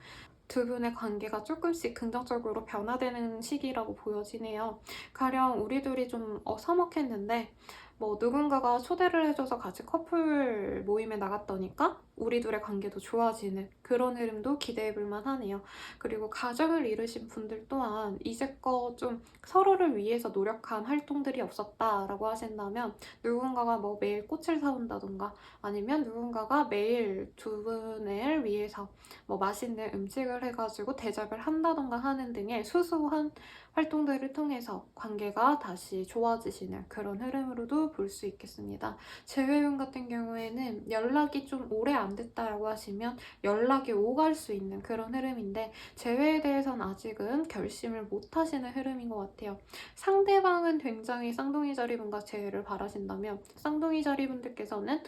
두 분의 관계가 조금씩 긍정적으로 변화되는 시기라고 보여지네요. 가령 우리 둘이 좀 서먹했는데 뭐 누군가가 초대를 해줘서 같이 커플 모임에 나갔더니까 우리 둘의 관계도 좋아지는 그런 흐름도 기대해볼 만하네요. 그리고 가정을 이루신 분들 또한 이제껏 좀 서로를 위해서 노력한 활동들이 없었다라고 하신다면, 누군가가 뭐 매일 꽃을 사온다던가, 아니면 누군가가 매일 두 분을 위해서 뭐 맛있는 음식을 해가지고 대접을 한다던가 하는 등의 소소한 활동들을 통해서 관계가 다시 좋아지시는 그런 흐름으로도 볼 수 있겠습니다. 재회운 같은 경우에는 연락이 좀 오래 안 됐다라고 하시면 연락이 오갈 수 있는 그런 흐름인데, 재회에 대해서는 아직은 결심을 못 하시는 흐름인 것 같아요. 상대방은 굉장히 쌍둥이 자리분과 재회를 바라신다면, 쌍둥이 자리분들께서는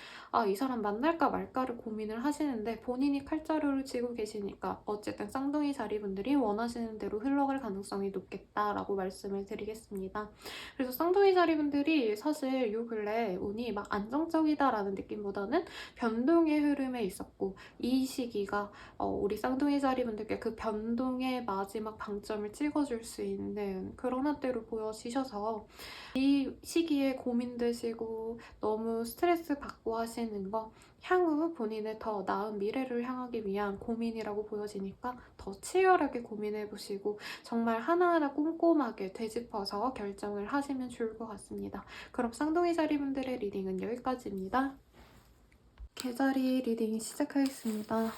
이 사람 만날까 말까를 고민을 하시는데 본인이 칼자루를 쥐고 계시니까 어쨌든 쌍둥이 자리분들이 원하시는 대로 흘러갈 가능성이 높겠다라고 말씀을 드리겠습니다. 그래서 쌍둥이 자리분들이 사실 요 근래 운이 막 안정적이다라는 느낌보다는 변동의 흐름에 있었고, 이 시기가 우리 쌍둥이 자리분들께 그 변동의 마지막 방점을 찍어줄 수 있는 그런 한때로 보여지셔서, 이 시기에 고민되시고 너무 스트레스 받고 하시는 거 향후 본인의 더 나은 미래를 향하기 위한 고민이라고 보여지니까 더 치열하게 고민해보시고 정말 하나하나 꼼꼼하게 되짚어서 결정을 하시면 좋을 것 같습니다. 그럼 쌍둥이 자리분들의 리딩은 여기까지입니다. 개자리 리딩 시작하겠습니다.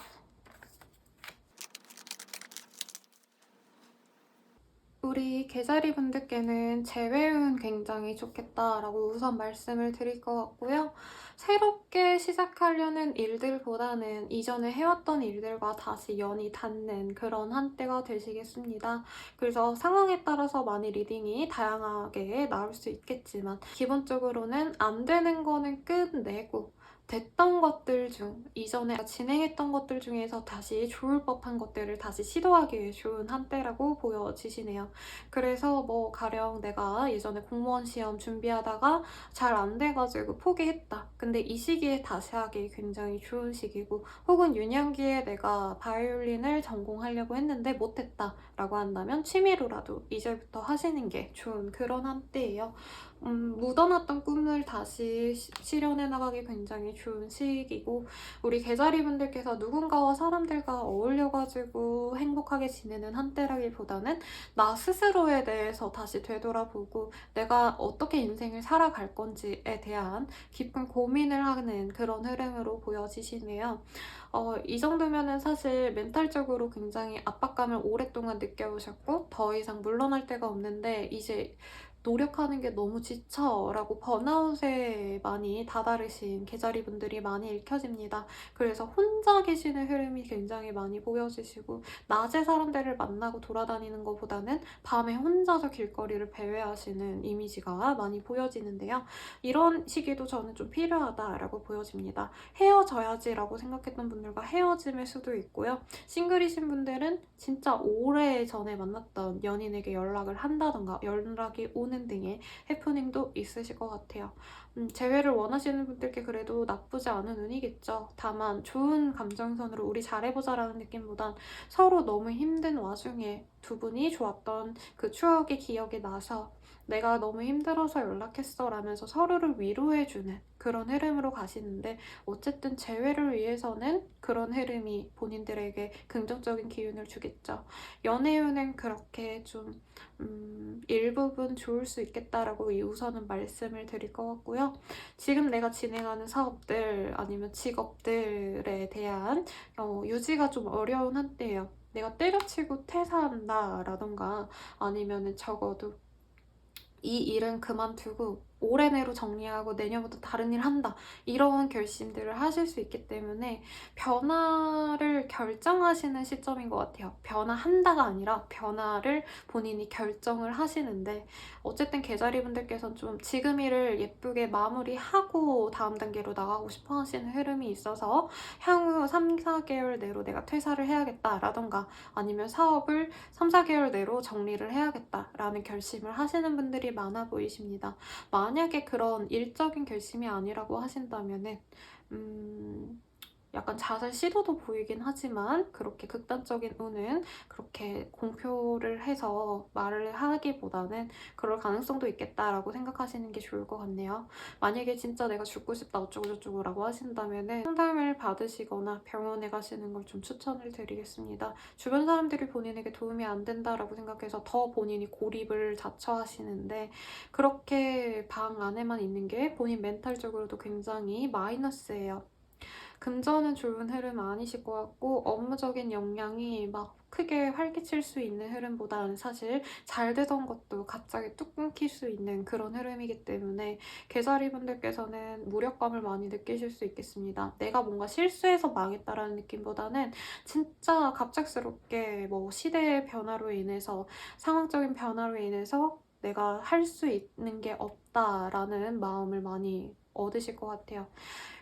우리 개자리 분들께는 재회운 굉장히 좋겠다라고 우선 말씀을 드릴 것 같고요. 새롭게 시작하려는 일들보다는 이전에 해왔던 일들과 다시 연이 닿는 그런 한때가 되시겠습니다. 그래서 상황에 따라서 많이 리딩이 다양하게 나올 수 있겠지만, 기본적으로는 안 되는 거는 끝내고 됐던 것들 중, 이전에 진행했던 것들 중에서 다시 좋을 법한 것들을 다시 시도하기 위해 좋은 한때라고 보여지시네요. 그래서 뭐 가령 내가 예전에 공무원 시험 준비하다가 잘 안 돼가지고 포기했다. 근데 이 시기에 다시 하기 굉장히 좋은 시기고, 혹은 유년기에 내가 바이올린을 전공하려고 했는데 못했다 라고 한다면 취미로라도 이제부터 하시는 게 좋은 그런 한때예요. 묻어놨던 꿈을 다시 실현해 나가기 굉장히 좋은 시기고, 우리 개자리 분들께서 누군가와 사람들과 어울려가지고 행복하게 지내는 한때라기보다는 나 스스로에 대해서 다시 되돌아보고 내가 어떻게 인생을 살아갈 건지에 대한 깊은 고민을 하는 그런 흐름으로 보여지시네요. 이 정도면은 사실 멘탈적으로 굉장히 압박감을 오랫동안 느껴오셨고 더 이상 물러날 데가 없는데, 이제 노력하는 게 너무 지쳐 라고 번아웃에 많이 다다르신 계자리 분들이 많이 읽혀집니다. 그래서 혼자 계시는 흐름이 굉장히 많이 보여지시고 낮에 사람들을 만나고 돌아다니는 것보다는 밤에 혼자서 길거리를 배회하시는 이미지가 많이 보여지는데요. 이런 시기도 저는 좀 필요하다라고 보여집니다. 헤어져야지라고 생각했던 분들과 헤어짐일 수도 있고요. 싱글이신 분들은 진짜 오래전에 만났던 연인에게 연락을 한다던가 연락이 오는 등의 해프닝도 있으실 것 같아요. 재회를 원하시는 분들께 그래도 나쁘지 않은 운이겠죠. 다만 좋은 감정선으로 우리 잘해보자라는 느낌보단 서로 너무 힘든 와중에 두 분이 좋았던 그 추억의 기억이 나서 내가 너무 힘들어서 연락했어 라면서 서로를 위로해주는 그런 흐름으로 가시는데, 어쨌든 재회를 위해서는 그런 흐름이 본인들에게 긍정적인 기운을 주겠죠. 연애운은 그렇게 좀 일부분 좋을 수 있겠다라고 우선은 말씀을 드릴 것 같고요. 지금 내가 진행하는 사업들 아니면 직업들에 대한 유지가 좀 어려운 한때예요. 내가 때려치고 퇴사한다 라던가 아니면은 적어도 이 일은 그만두고 올해 내로 정리하고 내년부터 다른 일 한다, 이런 결심들을 하실 수 있기 때문에 변화를 결정하시는 시점인 것 같아요. 변화한다가 아니라 변화를 본인이 결정을 하시는데, 어쨌든 계자리 분들께서는 좀 지금 일을 예쁘게 마무리하고 다음 단계로 나가고 싶어 하시는 흐름이 있어서 향후 3, 4개월 내로 내가 퇴사를 해야겠다라던가 아니면 사업을 3, 4개월 내로 정리를 해야겠다라는 결심을 하시는 분들이 많아 보이십니다. 만약에 그런 일적인 결심이 아니라고 하신다면은 약간 자살 시도도 보이긴 하지만 그렇게 극단적인 운은 그렇게 공표를 해서 말을 하기보다는 그럴 가능성도 있겠다라고 생각하시는 게 좋을 것 같네요. 만약에 진짜 내가 죽고 싶다 어쩌고저쩌고 라고 하신다면은 상담을 받으시거나 병원에 가시는 걸 좀 추천을 드리겠습니다. 주변 사람들이 본인에게 도움이 안 된다라고 생각해서 더 본인이 고립을 자처하시는데, 그렇게 방 안에만 있는 게 본인 멘탈적으로도 굉장히 마이너스예요. 금전은 좋은 흐름 아니실 것 같고, 업무적인 역량이 막 크게 활기칠 수 있는 흐름보다는 사실 잘 되던 것도 갑자기 뚝 끊길 수 있는 그런 흐름이기 때문에 계자리 분들께서는 무력감을 많이 느끼실 수 있겠습니다. 내가 뭔가 실수해서 망했다라는 느낌보다는 진짜 갑작스럽게 뭐 시대의 변화로 인해서, 상황적인 변화로 인해서 내가 할 수 있는 게 없다라는 마음을 많이 얻으실 것 같아요.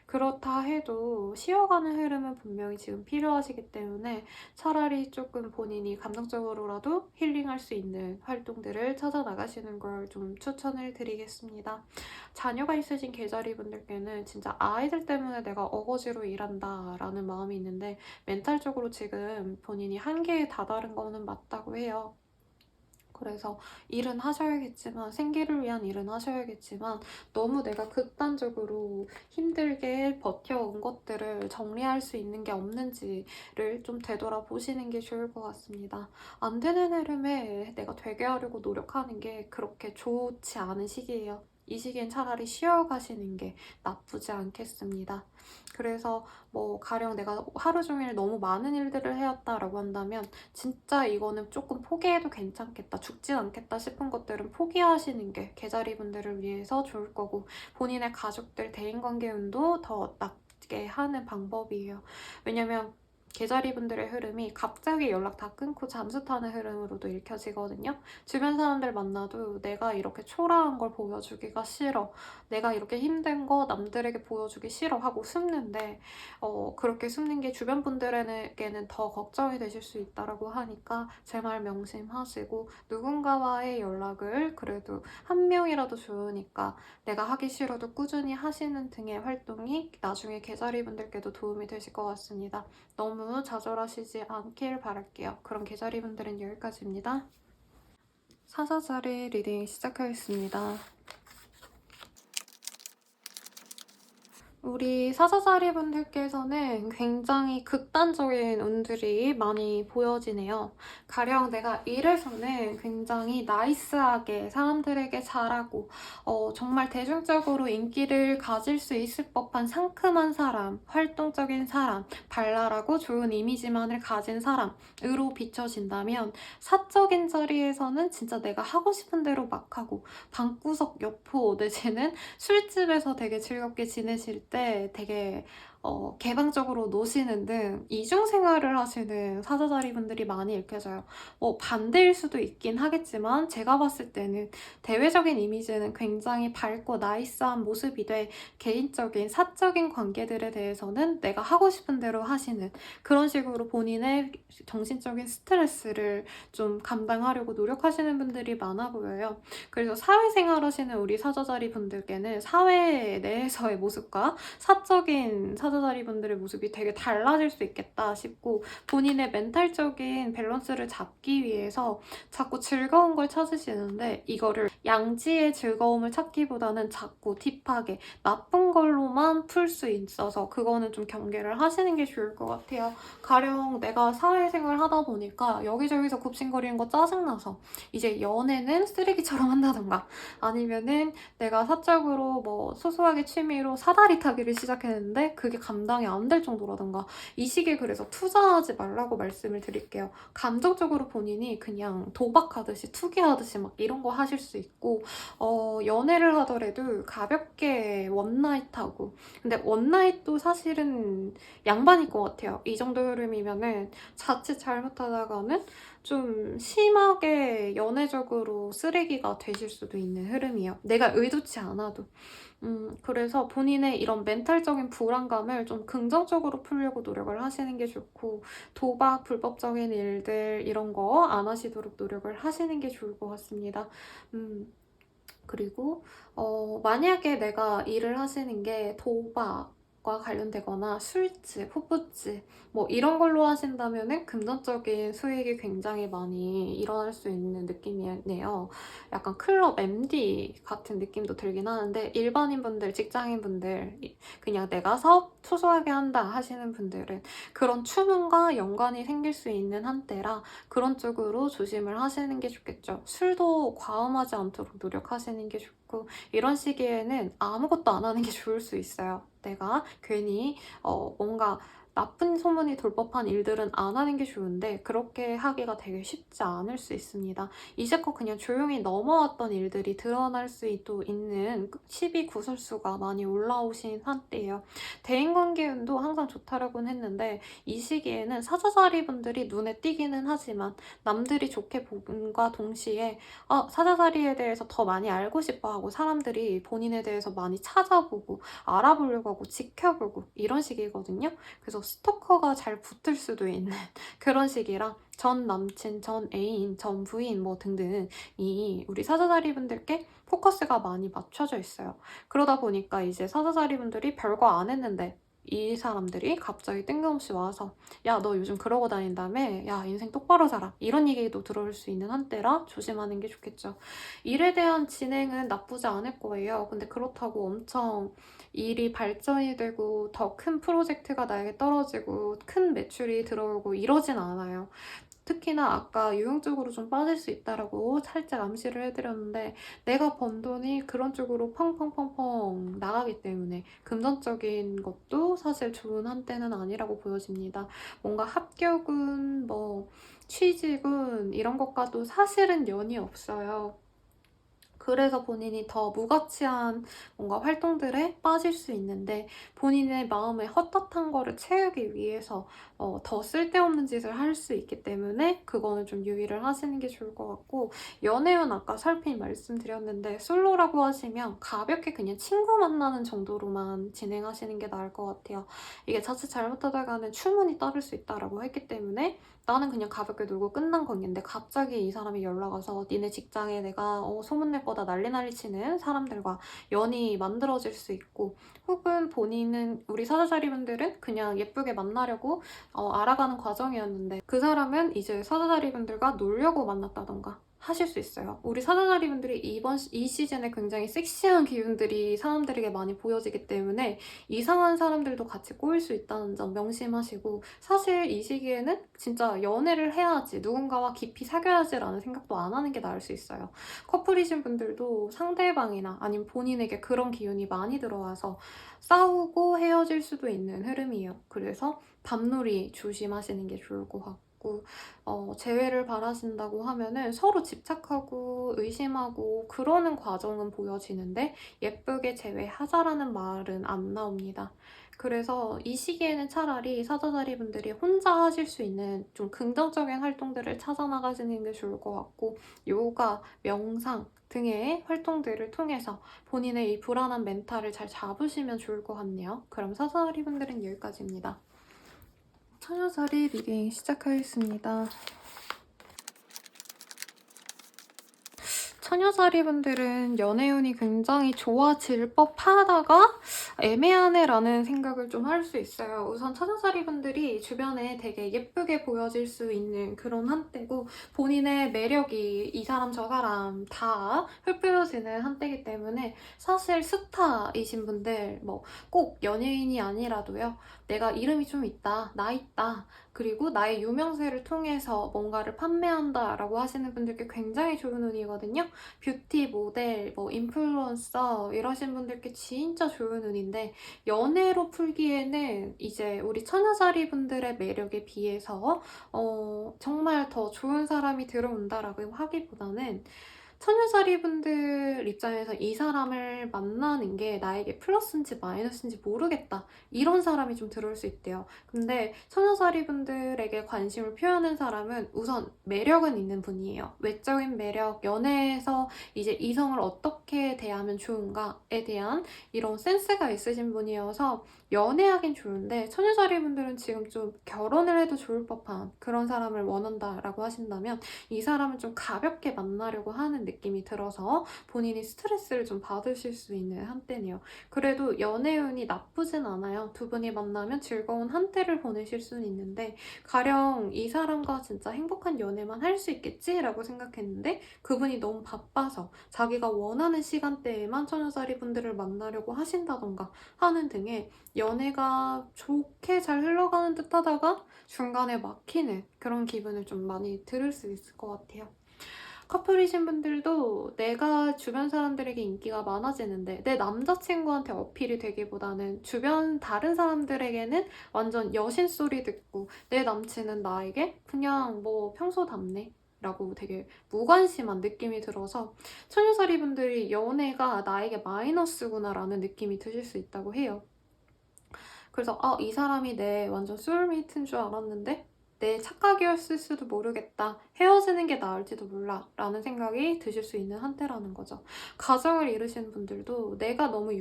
그렇다 해도 쉬어가는 흐름은 분명히 지금 필요하시기 때문에 차라리 조금 본인이 감정적으로라도 힐링할 수 있는 활동들을 찾아 나가시는 걸 좀 추천을 드리겠습니다. 자녀가 있으신 계자리 분들께는 진짜 아이들 때문에 내가 어거지로 일한다 라는 마음이 있는데, 멘탈적으로 지금 본인이 한계에 다다른 거는 맞다고 해요. 그래서 일은 하셔야겠지만, 생계를 위한 일은 하셔야겠지만 너무 내가 극단적으로 힘들게 버텨온 것들을 정리할 수 있는 게 없는지를 좀 되돌아보시는 게 좋을 것 같습니다. 안 되는 흐름에 내가 되게 하려고 노력하는 게 그렇게 좋지 않은 시기예요. 이 시기엔 차라리 쉬어가시는 게 나쁘지 않겠습니다. 그래서 뭐 가령 내가 하루 종일 너무 많은 일들을 해왔다라고 한다면 진짜 이거는 조금 포기해도 괜찮겠다, 죽진 않겠다 싶은 것들은 포기하시는 게 계자리 분들을 위해서 좋을 거고, 본인의 가족들 대인관계운도 더 낫게 하는 방법이에요. 왜냐면 계자리 분들의 흐름이 갑자기 연락 다 끊고 잠수 타는 흐름으로도 읽혀지거든요. 주변 사람들 만나도 내가 이렇게 초라한 걸 보여주기가 싫어, 내가 이렇게 힘든 거 남들에게 보여주기 싫어 하고 숨는데, 그렇게 숨는 게 주변 분들에게는 더 걱정이 되실 수 있다고 하니까 제 말 명심하시고, 누군가와의 연락을 그래도 한 명이라도 좋으니까 내가 하기 싫어도 꾸준히 하시는 등의 활동이 나중에 계자리 분들께도 도움이 되실 것 같습니다. 너무 좌절하시지 않길 바랄게요. 그럼 계자리 분들은 여기까지입니다. 사사자리 리딩 시작하겠습니다. 우리 사사자리 분들께서는 굉장히 극단적인 운들이 많이 보여지네요. 가령 내가 일에서는 굉장히 나이스하게 사람들에게 잘하고 정말 대중적으로 인기를 가질 수 있을 법한 상큼한 사람, 활동적인 사람, 발랄하고 좋은 이미지만을 가진 사람으로 비춰진다면 사적인 자리에서는 진짜 내가 하고 싶은 대로 막 하고 방구석 여포 내지는 술집에서 되게 즐겁게 지내실 때 되게 개방적으로 노시는 등 이중생활을 하시는 사자자리 분들이 많이 읽혀져요. 반대일 수도 있긴 하겠지만 제가 봤을 때는 대외적인 이미지는 굉장히 밝고 나이스한 모습이 돼 개인적인 사적인 관계들에 대해서는 내가 하고 싶은 대로 하시는 그런 식으로 본인의 정신적인 스트레스를 좀 감당하려고 노력하시는 분들이 많아 보여요. 그래서 사회생활 하시는 우리 사자자리 분들께는 사회 내에서의 모습과 사적인 사자자리 분들의 모습이 되게 달라질 수 있겠다 싶고 본인의 멘탈적인 밸런스를 잡기 위해서 자꾸 즐거운 걸 찾으시는데 이거를 양지의 즐거움을 찾기보다는 자꾸 딥하게 나쁜 걸로만 풀 수 있어서 그거는 좀 경계를 하시는 게 좋을 것 같아요. 가령 내가 사회생활 하다 보니까 여기저기서 굽신거리는 거 짜증나서 이제 연애는 쓰레기처럼 한다던가 아니면은 내가 사적으로 뭐 소소하게 취미로 사다리 타기를 시작했는데 그게 감당이 안 될 정도라던가 이 시기에 그래서 투자하지 말라고 말씀을 드릴게요. 감정적으로 본인이 그냥 도박하듯이 투기하듯이 막 이런 거 하실 수 있고 연애를 하더라도 가볍게 원나잇하고 근데 원나잇도 사실은 양반일 것 같아요. 이 정도 흐름이면은 자칫 잘못하다가는 좀 심하게 연애적으로 쓰레기가 되실 수도 있는 흐름이에요. 내가 의도치 않아도. 그래서 본인의 이런 멘탈적인 불안감을 좀 긍정적으로 풀려고 노력을 하시는 게 좋고 도박, 불법적인 일들 이런 거 안 하시도록 노력을 하시는 게 좋을 것 같습니다. 그리고 만약에 내가 일을 하시는 게 도박과 관련되거나 술집, 호프집 뭐 이런 걸로 하신다면은 금전적인 수익이 굉장히 많이 일어날 수 있는 느낌이네요. 약간 클럽 MD 같은 느낌도 들긴 하는데 일반인분들, 직장인분들 그냥 내가 사업 소소하게 한다 하시는 분들은 그런 추문과 연관이 생길 수 있는 한때라 그런 쪽으로 조심을 하시는 게 좋겠죠. 술도 과음하지 않도록 노력하시는 게 좋고 이런 시기에는 아무것도 안 하는 게 좋을 수 있어요. 내가 괜히 뭔가 나쁜 소문이 돌 법한 일들은 안 하는 게 좋은데 그렇게 하기가 되게 쉽지 않을 수 있습니다. 이제껏 그냥 조용히 넘어왔던 일들이 드러날 수 있는 시비 구설수가 많이 올라오신 한때예요. 대인관계운도 항상 좋다라고는 했는데 이 시기에는 사자자리 분들이 눈에 띄기는 하지만 남들이 좋게 보음과 동시에 사자자리에 대해서 더 많이 알고 싶어 하고 사람들이 본인에 대해서 많이 찾아보고 알아보려고 하고 지켜보고 이런 시기거든요. 그래서 스토커가 잘 붙을 수도 있는 그런 시기라 전 남친, 전 애인, 전 부인 뭐 등등 이 우리 사자자리 분들께 포커스가 많이 맞춰져 있어요. 그러다 보니까 이제 사자자리 분들이 별거 안 했는데 이 사람들이 갑자기 뜬금없이 와서 야, 너 요즘 그러고 다닌다며? 야, 인생 똑바로 살아. 이런 얘기도 들어올 수 있는 한때라 조심하는 게 좋겠죠. 일에 대한 진행은 나쁘지 않을 거예요. 근데 그렇다고 엄청 일이 발전이 되고 더 큰 프로젝트가 나에게 떨어지고 큰 매출이 들어오고 이러진 않아요. 특히나 아까 유용적으로 좀 빠질 수 있다라고 살짝 암시를 해드렸는데 내가 번 돈이 그런 쪽으로 펑펑펑펑 나가기 때문에 금전적인 것도 사실 좋은 한때는 아니라고 보여집니다. 뭔가 합격은 뭐 취직은 이런 것과도 사실은 연이 없어요. 그래서 본인이 더 무가치한 뭔가 활동들에 빠질 수 있는데 본인의 마음에 헛헛한 거를 채우기 위해서 더 쓸데없는 짓을 할 수 있기 때문에 그거는 좀 유의를 하시는 게 좋을 것 같고 연애운 아까 살핀 말씀드렸는데 솔로라고 하시면 가볍게 그냥 친구 만나는 정도로만 진행하시는 게 나을 것 같아요. 이게 자칫 잘못하다가는 추문이 따를 수 있다라고 했기 때문에 나는 그냥 가볍게 놀고 끝난 관계인데 갑자기 이 사람이 연락 와서 니네 직장에 내가 소문낼 거다 난리 치는 사람들과 연이 만들어질 수 있고 혹은 본인은 우리 사자자리분들은 그냥 예쁘게 만나려고 알아가는 과정이었는데 그 사람은 이제 사자자리분들과 놀려고 만났다던가 하실 수 있어요. 우리 사자자리 분들이 이 시즌에 굉장히 섹시한 기운들이 사람들에게 많이 보여지기 때문에 이상한 사람들도 같이 꼬일 수 있다는 점 명심하시고, 사실 이 시기에는 진짜 연애를 해야지, 누군가와 깊이 사귀어야지라는 생각도 안 하는 게 나을 수 있어요. 커플이신 분들도 상대방이나 아니면 본인에게 그런 기운이 많이 들어와서 싸우고 헤어질 수도 있는 흐름이에요. 그래서 밤놀이 조심하시는 게 좋을 것 같고, 재회를 바라신다고 하면은 서로 집착하고 의심하고 그러는 과정은 보여지는데 예쁘게 재회하자라는 말은 안 나옵니다. 그래서 이 시기에는 차라리 사자자리 분들이 혼자 하실 수 있는 좀 긍정적인 활동들을 찾아 나가시는 게 좋을 것 같고, 요가, 명상 등의 활동들을 통해서 본인의 이 불안한 멘탈을 잘 잡으시면 좋을 것 같네요. 그럼 사자자리 분들은 여기까지입니다. 처녀자리 리딩 시작하겠습니다. 처녀자리 분들은 연애운이 굉장히 좋아질 법하다가 애매하네 라는 생각을 좀 할 수 있어요. 우선 처녀자리 분들이 주변에 되게 예쁘게 보여질 수 있는 그런 한때고, 본인의 매력이 이 사람 저 사람 다 흩뿌려지는 한때이기 때문에 사실 스타이신 분들, 뭐 꼭 연예인이 아니라도요, 내가 이름이 좀 있다, 나 있다, 그리고 나의 유명세를 통해서 뭔가를 판매한다 라고 하시는 분들께 굉장히 좋은 운이거든요. 뷰티, 모델, 뭐 인플루언서 이러신 분들께 진짜 좋은 운인데, 연애로 풀기에는 이제 우리 처녀자리 분들의 매력에 비해서 정말 더 좋은 사람이 들어온다라고 하기보다는 처녀자리 분들 입장에서 이 사람을 만나는 게 나에게 플러스인지 마이너스인지 모르겠다, 이런 사람이 좀 들어올 수 있대요. 근데 처녀자리 분들에게 관심을 표하는 사람은 우선 매력은 있는 분이에요. 외적인 매력, 연애에서 이제 이성을 어떻게 대하면 좋은가에 대한 이런 센스가 있으신 분이어서 연애하긴 좋은데, 처녀자리 분들은 지금 좀 결혼을 해도 좋을 법한 그런 사람을 원한다라고 하신다면 이 사람을 좀 가볍게 만나려고 하는 느낌이 들어서 본인이 스트레스를 좀 받으실 수 있는 한때네요. 그래도 연애운이 나쁘진 않아요. 두 분이 만나면 즐거운 한때를 보내실 수는 있는데, 가령 이 사람과 진짜 행복한 연애만 할 수 있겠지라고 생각했는데 그분이 너무 바빠서 자기가 원하는 시간대에만 처녀자리 분들을 만나려고 하신다던가 하는 등의 연애가 좋게 잘 흘러가는 듯 하다가 중간에 막히는 그런 기분을 좀 많이 들을 수 있을 것 같아요. 커플이신 분들도 내가 주변 사람들에게 인기가 많아지는데 내 남자친구한테 어필이 되기보다는 주변 다른 사람들에게는 완전 여신 소리 듣고, 내 남친은 나에게 그냥 뭐 평소답네 라고 되게 무관심한 느낌이 들어서 처녀자리 분들이 연애가 나에게 마이너스구나 라는 느낌이 드실 수 있다고 해요. 그래서 이 사람이 내 완전 소울메이트인 줄 알았는데 내 착각이었을 수도 모르겠다, 헤어지는 게 나을지도 몰라 라는 생각이 드실 수 있는 한때라는 거죠. 가정을 이루시는 분들도 내가 너무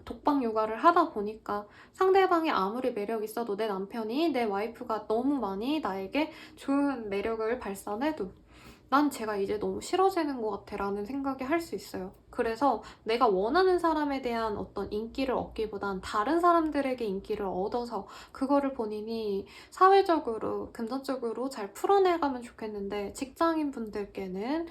독방 육아를 하다 보니까 상대방이 아무리 매력 있어도 내 남편이, 내 와이프가 너무 많이 나에게 좋은 매력을 발산해도 난 제가 이제 너무 싫어지는 것 같아 라는 생각이 할 수 있어요. 그래서 내가 원하는 사람에 대한 어떤 인기를 얻기보단 다른 사람들에게 인기를 얻어서 그거를 본인이 사회적으로, 금전적으로 잘 풀어내가면 좋겠는데, 직장인 분들께는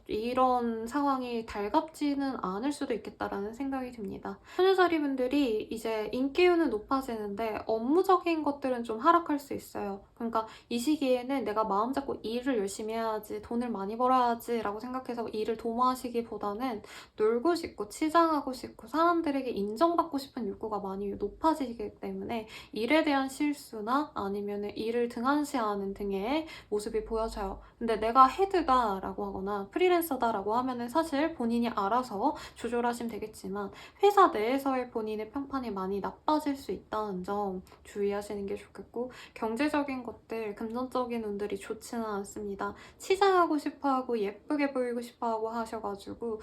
이런 상황이 달갑지는 않을 수도 있겠다라는 생각이 듭니다. 처녀자리 분들이 이제 인기운은 높아지는데 업무적인 것들은 좀 하락할 수 있어요. 그러니까 이 시기에는 내가 마음 잡고 일을 열심히 해야지, 돈을 많이 벌어야지 라고 생각해서 일을 도모하시기보다는 놀고 싶고 치장하고 싶고 사람들에게 인정받고 싶은 욕구가 많이 높아지기 때문에 일에 대한 실수나 아니면 일을 등한시하는 등의 모습이 보여져요. 근데 내가 헤드다 라고 하거나 프리랜서다 라고 하면은 사실 본인이 알아서 조절하시면 되겠지만, 회사 내에서의 본인의 평판이 많이 나빠질 수 있다는 점 주의하시는 게 좋겠고, 경제적인 것들, 금전적인 운들이 좋지는 않습니다. 치장하고 싶어하고 예쁘게 보이고 싶어하고 하셔가지고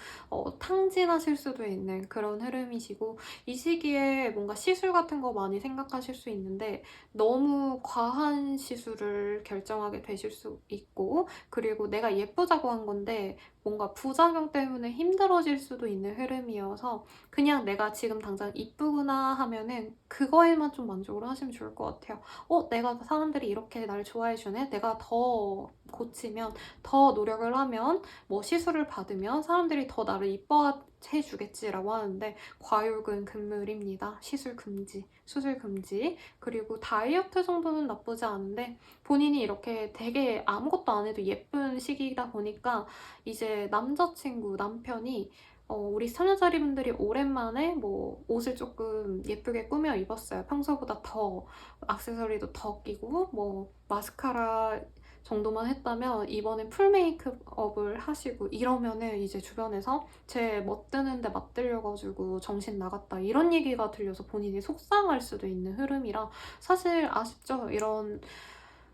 탕진하실 수도 있는 그런 흐름이시고, 이 시기에 뭔가 시술 같은 거 많이 생각하실 수 있는데 너무 과한 시술을 결정하게 되실 수 있고, 그리고 내가 예쁘자고 한 건데 뭔가 부작용 때문에 힘들어질 수도 있는 흐름이어서 그냥 내가 지금 당장 이쁘구나 하면은 그거에만 좀 만족을 하시면 좋을 것 같아요. 내가 사람들이 이렇게 날 좋아해주네? 내가 더 고치면, 더 노력을 하면, 뭐 시술을 받으면 사람들이 더 나를 이뻐해 주겠지라고 하는데 과욕은 금물입니다. 시술 금지, 수술 금지. 그리고 다이어트 정도는 나쁘지 않은데 본인이 이렇게 되게 아무것도 안 해도 예쁜 시기이다 보니까 이제 남자친구, 남편이 우리 처녀자리 분들이 오랜만에 뭐 옷을 조금 예쁘게 꾸며 입었어요. 평소보다 더 액세서리도 더 끼고 뭐 마스카라 정도만 했다면 이번엔 풀 메이크업을 하시고 이러면은 이제 주변에서 제 멋드는데 맞들려가지고 정신 나갔다 이런 얘기가 들려서 본인이 속상할 수도 있는 흐름이라, 사실 아쉽죠? 이런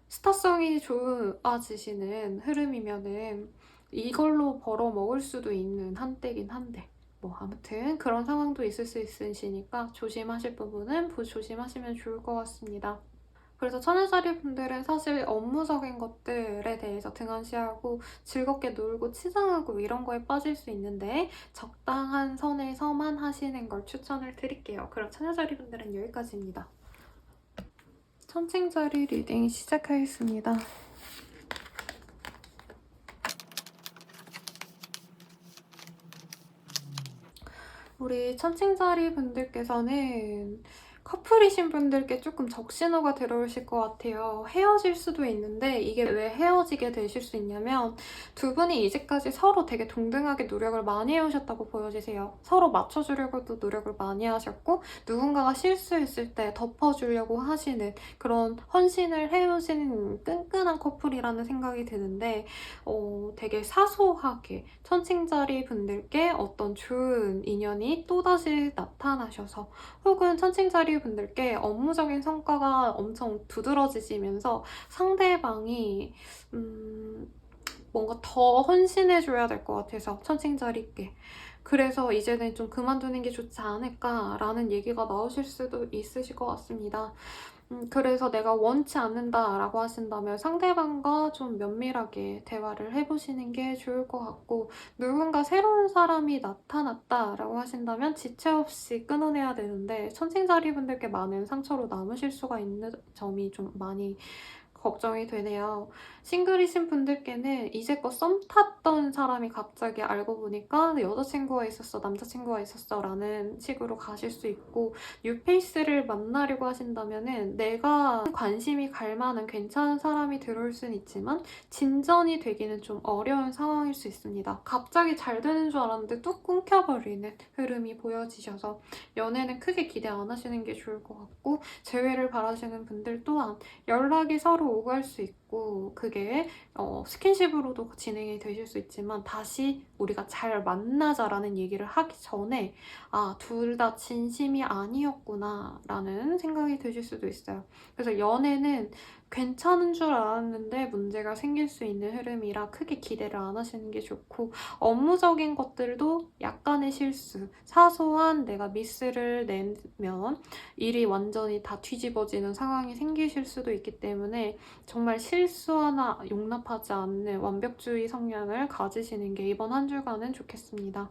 스타성이 좋아지시는 흐름이면은 이걸로 벌어먹을 수도 있는 한때긴 한데, 뭐 아무튼 그런 상황도 있을 수 있으시니까 조심하실 부분은 조심하시면 좋을 것 같습니다. 그래서 천연자리 분들은 사실 업무적인 것들에 대해서 등한시하고 즐겁게 놀고 치장하고 이런 거에 빠질 수 있는데 적당한 선에서만 하시는 걸 추천을 드릴게요. 그럼 천연자리 분들은 여기까지입니다. 천칭자리 리딩 시작하겠습니다. 우리 천칭자리 분들께서는 커플이신 분들께 조금 적신호가 들어오실 것 같아요. 헤어질 수도 있는데 이게 왜 헤어지게 되실 수 있냐면 두 분이 이제까지 서로 되게 동등하게 노력을 많이 해오셨다고 보여지세요. 서로 맞춰주려고도 노력을 많이 하셨고 누군가가 실수했을 때 덮어주려고 하시는 그런 헌신을 해오시는 끈끈한 커플이라는 생각이 드는데 되게 사소하게 천칭자리 분들께 어떤 좋은 인연이 또다시 나타나셔서, 혹은 천칭자리 분들께 업무적인 성과가 엄청 두드러지시면서 상대방이 뭔가 더 헌신해줘야 될 것 같아서 천칭자리께, 그래서 이제는 좀 그만두는 게 좋지 않을까라는 얘기가 나오실 수도 있으실 것 같습니다. 그래서 내가 원치 않는다라고 하신다면 상대방과 좀 면밀하게 대화를 해보시는 게 좋을 것 같고, 누군가 새로운 사람이 나타났다라고 하신다면 지체 없이 끊어내야 되는데 천칭자리 분들께 많은 상처로 남으실 수가 있는 점이 좀 많이 걱정이 되네요. 싱글이신 분들께는 이제껏 썸 탔던 사람이 갑자기 알고 보니까 여자친구가 있었어, 남자친구가 있었어 라는 식으로 가실 수 있고, 뉴페이스를 만나려고 하신다면은 내가 관심이 갈 만한 괜찮은 사람이 들어올 수는 있지만 진전이 되기는 좀 어려운 상황일 수 있습니다. 갑자기 잘 되는 줄 알았는데 뚝 끊겨버리는 흐름이 보여지셔서 연애는 크게 기대 안 하시는 게 좋을 것 같고, 재회를 바라시는 분들 또한 연락이 서로 오갈 수 있고 그게 스킨십으로도 진행이 되실 수 있지만 다시 우리가 잘 만나자라는 얘기를 하기 전에 둘 다 진심이 아니었구나 라는 생각이 드실 수도 있어요. 그래서 연애는 괜찮은 줄 알았는데 문제가 생길 수 있는 흐름이라 크게 기대를 안 하시는 게 좋고, 업무적인 것들도 약간의 실수, 사소한 내가 미스를 내면 일이 완전히 다 뒤집어지는 상황이 생기실 수도 있기 때문에 정말 실수 하나 용납하지 않는 완벽주의 성향을 가지시는 게 이번 한 주간은 좋겠습니다.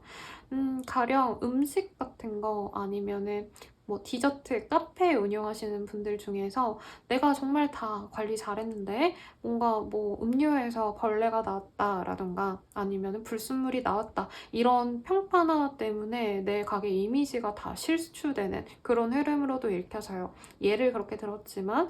가령 음식 같은 거 아니면은 뭐 디저트 카페 운영하시는 분들 중에서 내가 정말 다 관리 잘했는데 뭔가 뭐 음료에서 벌레가 나왔다라던가 아니면 불순물이 나왔다 이런 평판 하나 때문에 내 가게 이미지가 다 실추되는 그런 흐름으로도 읽혀져요. 예를 그렇게 들었지만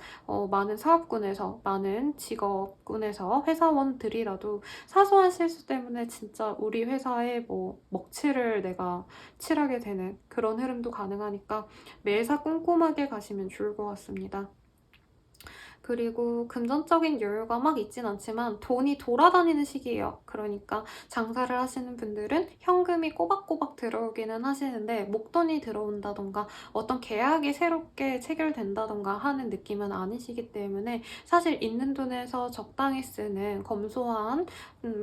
많은 사업군에서, 많은 직업군에서 회사원들이라도 사소한 실수 때문에 진짜 우리 회사에 뭐 먹칠을 내가 칠하게 되는 그런 흐름도 가능하니까 매사 꼼꼼하게 가시면 좋을 것 같습니다. 그리고 금전적인 여유가 막 있진 않지만 돈이 돌아다니는 시기예요. 그러니까 장사를 하시는 분들은 현금이 꼬박꼬박 들어오기는 하시는데 목돈이 들어온다던가 어떤 계약이 새롭게 체결된다던가 하는 느낌은 아니시기 때문에 사실 있는 돈에서 적당히 쓰는 검소한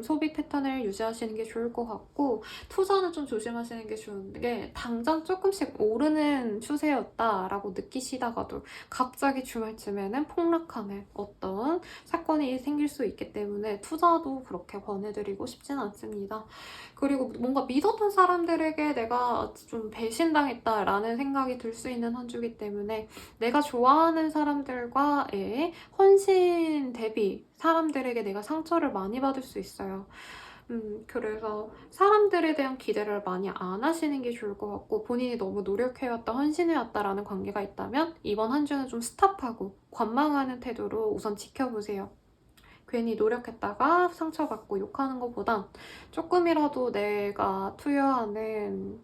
소비 패턴을 유지하시는 게 좋을 것 같고, 투자는 좀 조심하시는 게 좋은 게, 당장 조금씩 오르는 추세였다라고 느끼시다가도 갑자기 주말쯤에는 폭락하는 어떤 사건이 생길 수 있기 때문에 투자도 그렇게 권해드리고 싶진 않습니다. 그리고 뭔가 믿었던 사람들에게 내가 좀 배신당했다라는 생각이 들 수 있는 한 주기 때문에 내가 좋아하는 사람들과의 헌신 대비 사람들에게 내가 상처를 많이 받을 수 있어요. 그래서 사람들에 대한 기대를 많이 안 하시는 게 좋을 것 같고, 본인이 너무 노력해왔다, 헌신해왔다라는 관계가 있다면 이번 한 주는 좀 스탑하고 관망하는 태도로 우선 지켜보세요. 괜히 노력했다가 상처받고 욕하는 것보단 조금이라도 내가 투여하는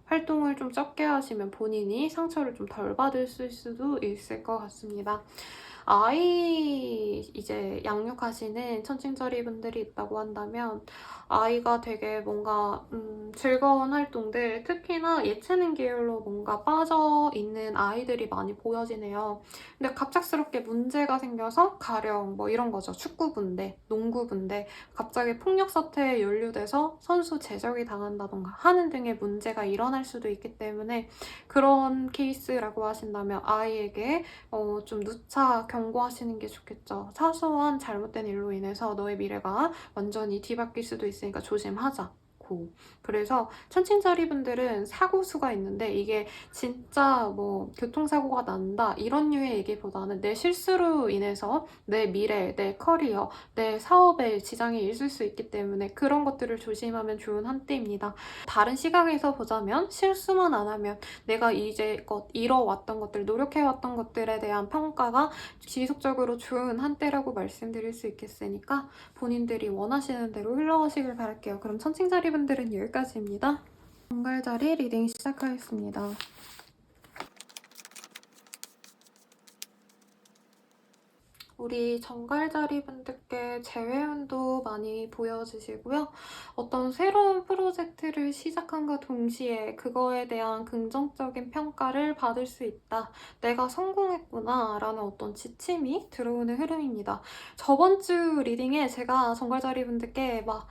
활동을 좀 적게 하시면 본인이 상처를 좀 덜 받을 수도 있을 것 같습니다. 아이 이제 양육하시는 천칭자리 분들이 있다고 한다면 아이가 되게 뭔가 즐거운 활동들, 특히나 예체능 계열로 뭔가 빠져있는 아이들이 많이 보여지네요. 근데 갑작스럽게 문제가 생겨서 가령 뭐 이런 거죠. 축구부인데, 농구부인데 갑자기 폭력 사태에 연루돼서 선수 제적이 당한다던가 하는 등의 문제가 일어날 수도 있기 때문에 그런 케이스라고 하신다면 아이에게 좀 누차 경고하시는 게 좋겠죠. 사소한 잘못된 일로 인해서 너의 미래가 완전히 뒤바뀔 수도 있으니까 조심하자. 그래서 천칭자리 분들은 사고수가 있는데 이게 진짜 뭐 교통사고가 난다 이런 류의 얘기보다는 내 실수로 인해서 내 미래, 내 커리어, 내 사업에 지장이 있을 수 있기 때문에 그런 것들을 조심하면 좋은 한때입니다. 다른 시각에서 보자면 실수만 안 하면 내가 이제껏 이뤄왔던 것들, 노력해왔던 것들에 대한 평가가 지속적으로 좋은 한때라고 말씀드릴 수 있겠으니까 본인들이 원하시는 대로 흘러가시길 바랄게요. 그럼 천칭자리 분들은 여기까지입니다. 정갈자리 리딩 시작하겠습니다. 우리 정갈자리 분들께 재회운도 많이 보여주시고요. 어떤 새로운 프로젝트를 시작함과 동시에 그거에 대한 긍정적인 평가를 받을 수 있다. 내가 성공했구나 라는 어떤 지침이 들어오는 흐름입니다. 저번 주 리딩에 제가 정갈자리 분들께 막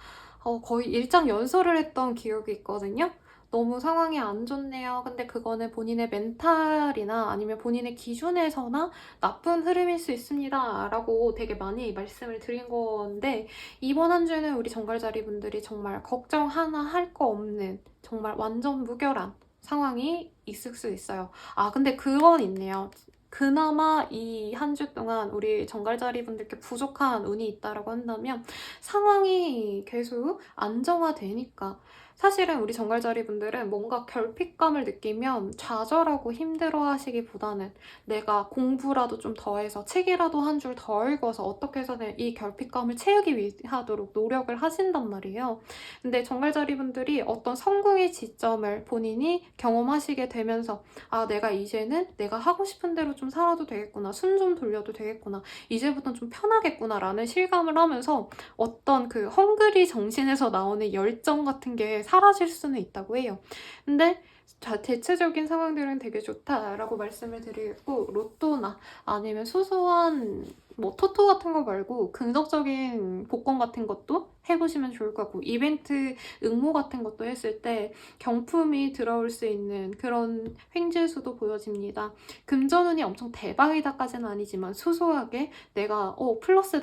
거의 일장 연설을 했던 기억이 있거든요. 너무 상황이 안 좋네요. 근데 그거는 본인의 멘탈이나 아니면 본인의 기준에서나 나쁜 흐름일 수 있습니다. 라고 되게 많이 말씀을 드린 건데, 이번 한 주는 우리 정갈자리 분들이 정말 걱정 하나 할 거 없는 정말 완전 무결한 상황이 있을 수 있어요. 근데 그건 있네요. 그나마 이 한 주 동안 우리 정갈자리 분들께 부족한 운이 있다라고 한다면 상황이 계속 안정화되니까, 사실은 우리 정갈자리 분들은 뭔가 결핍감을 느끼면 좌절하고 힘들어 하시기보다는 내가 공부라도 좀 더 해서 책이라도 한 줄 더 읽어서 어떻게 해서든 이 결핍감을 채우기 위하도록 노력을 하신단 말이에요. 근데 정갈자리 분들이 어떤 성공의 지점을 본인이 경험하시게 되면서 내가 이제는 내가 하고 싶은 대로 좀 살아도 되겠구나, 숨 좀 돌려도 되겠구나, 이제부터는 좀 편하겠구나 라는 실감을 하면서 어떤 그 헝그리 정신에서 나오는 열정 같은 게 사라질 수는 있다고 해요. 근데 대체적인 상황들은 되게 좋다라고 말씀을 드리고, 로또나 아니면 소소한 뭐 토토 같은 거 말고 긍정적인 복권 같은 것도 해보시면 좋을 것 같고, 이벤트 응모 같은 것도 했을 때 경품이 들어올 수 있는 그런 횡재수도 보여집니다. 금전운이 엄청 대박이다까지는 아니지만 소소하게 내가 플러스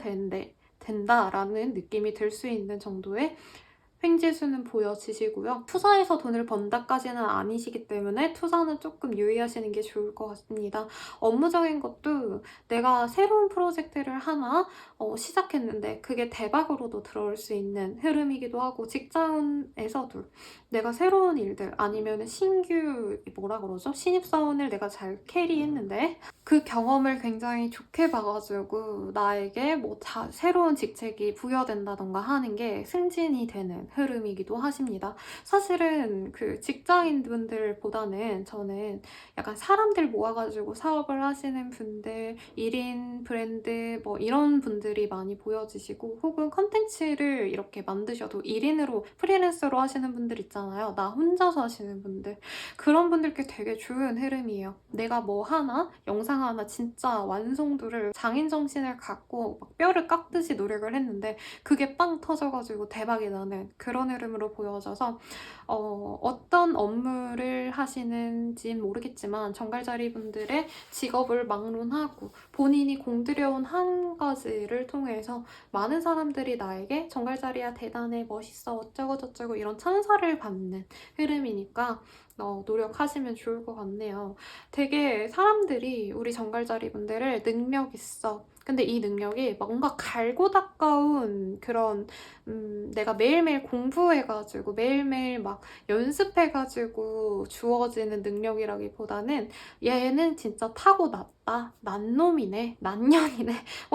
된다라는 느낌이 들 수 있는 정도의 횡재수는 보여지시고요. 투자해서 돈을 번다까지는 아니시기 때문에 투자는 조금 유의하시는 게 좋을 것 같습니다. 업무적인 것도 내가 새로운 프로젝트를 하나 시작했는데 그게 대박으로도 들어올 수 있는 흐름이기도 하고, 직장에서도 내가 새로운 일들 아니면 신규 뭐라 그러죠? 신입사원을 내가 잘 캐리했는데 그 경험을 굉장히 좋게 봐가지고 나에게 뭐 새로운 직책이 부여된다던가 하는 게 승진이 되는 흐름이기도 하십니다. 사실은 그 직장인분들보다는 저는 약간 사람들 모아가지고 사업을 하시는 분들, 1인 브랜드 뭐 이런 분들이 많이 보여지시고 혹은 컨텐츠를 이렇게 만드셔도 1인으로 프리랜서로 하시는 분들 있잖아요. 나 혼자서 하시는 분들. 그런 분들께 되게 좋은 흐름이에요. 내가 뭐 하나, 영상 하나 진짜 완성도를 장인 정신을 갖고 막 뼈를 깎듯이 노력을 했는데 그게 빵 터져가지고 대박이 나는 그런 흐름으로 보여져서 어떤 업무를 하시는지는 모르겠지만 정갈자리 분들의 직업을 막론하고 본인이 공들여온 한 가지를 통해서 많은 사람들이 나에게 정갈자리야 대단해 멋있어 어쩌고 저쩌고 이런 찬사를 받는 흐름이니까 노력하시면 좋을 것 같네요. 되게 사람들이 우리 정갈자리 분들을 능력 있어. 근데 이 능력이 뭔가 갈고 닦아온 그런 내가 매일매일 공부해가지고 매일매일 막 연습해가지고 주어지는 능력이라기보다는 얘는 진짜 타고났다. 난놈이네. 난년이네.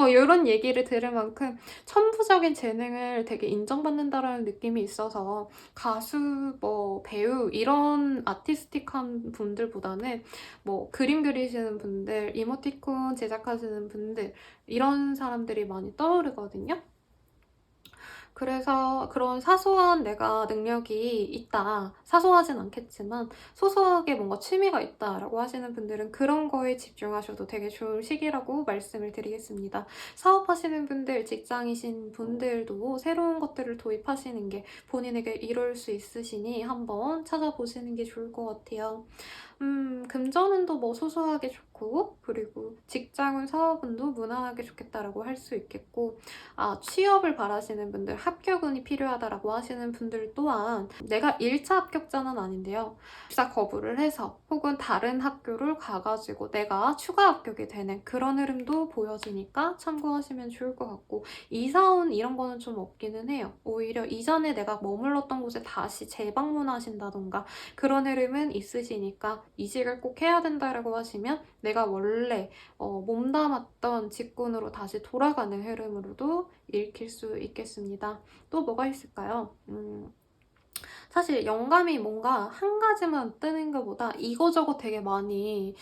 이런 얘기를 들을 만큼 천부적인 재능을 되게 인정받는다라는 느낌이 있어서 가수, 뭐 배우 이런 아티스틱한 분들보다는 뭐 그림 그리시는 분들, 이모티콘 제작하시는 분들 이런 사람들이 많이 떠오르거든요. 그래서 그런 사소한 내가 능력이 있다. 사소하진 않겠지만 소소하게 뭔가 취미가 있다라고 하시는 분들은 그런 거에 집중하셔도 되게 좋은 시기라고 말씀을 드리겠습니다. 사업하시는 분들, 직장이신 분들도 새로운 것들을 도입하시는 게 본인에게 이룰 수 있으시니 한번 찾아보시는 게 좋을 것 같아요. 금전운도 뭐 소소하게 좋고 그리고 직장운 사업운도 무난하게 좋겠다라고 할 수 있겠고 취업을 바라시는 분들 합격운이 필요하다라고 하시는 분들 또한 내가 1차 합격자는 아닌데요. 입사 거부를 해서 혹은 다른 학교를 가가지고 내가 추가 합격이 되는 그런 흐름도 보여지니까 참고하시면 좋을 것 같고 이사운 이런 거는 좀 없기는 해요. 오히려 이전에 내가 머물렀던 곳에 다시 재방문하신다던가 그런 흐름은 있으시니까 이직을 꼭 해야 된다라고 하시면 내가 원래 몸담았던 직군으로 다시 돌아가는 흐름으로도 읽힐 수 있겠습니다. 또 뭐가 있을까요? 사실 영감이 뭔가 한 가지만 뜨는 것보다 이거저거 되게 많이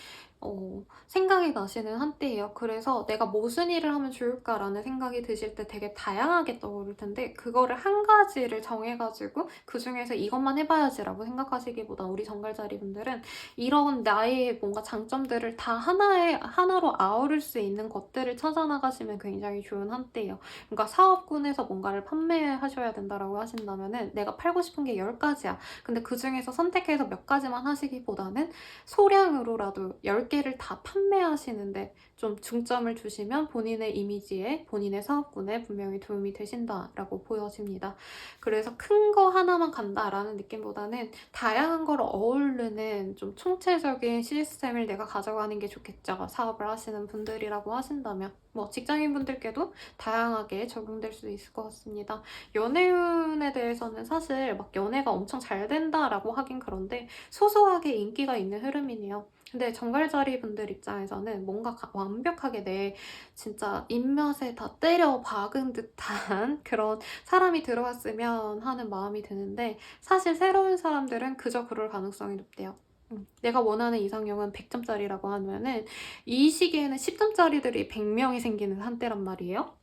생각이 나시는 한때예요. 그래서 내가 무슨 일을 하면 좋을까라는 생각이 드실 때 되게 다양하게 떠오를 텐데 그거를 한 가지를 정해가지고 그중에서 이것만 해봐야지라고 생각하시기보다 우리 정갈자리 분들은 이런 나의 뭔가 장점들을 다 하나로 아우를 수 있는 것들을 찾아나가시면 굉장히 좋은 한때예요. 그러니까 사업군에서 뭔가를 판매하셔야 된다라고 하신다면은 내가 팔고 싶은 게 10가지야. 근데 그중에서 선택해서 몇 가지만 하시기보다는 소량으로라도 10개를 다 판매하시는데 좀 중점을 주시면 본인의 이미지에, 본인의 사업군에 분명히 도움이 되신다라고 보여집니다. 그래서 큰 거 하나만 간다라는 느낌보다는 다양한 걸 어우르는 좀 총체적인 시스템을 내가 가져가는 게 좋겠죠. 사업을 하시는 분들이라고 하신다면. 뭐 직장인분들께도 다양하게 적용될 수 있을 것 같습니다. 연애운에 대해서는 사실 막 연애가 엄청 잘 된다라고 하긴 그런데 소소하게 인기가 있는 흐름이네요. 근데 정갈자리 분들 입장에서는 뭔가 완벽하게 내 진짜 입맛에 다 때려 박은 듯한 그런 사람이 들어왔으면 하는 마음이 드는데 사실 새로운 사람들은 그저 그럴 가능성이 높대요. 내가 원하는 이상형은 100점짜리라고 하면은 이 시기에는 10점짜리들이 100명이 생기는 한때란 말이에요.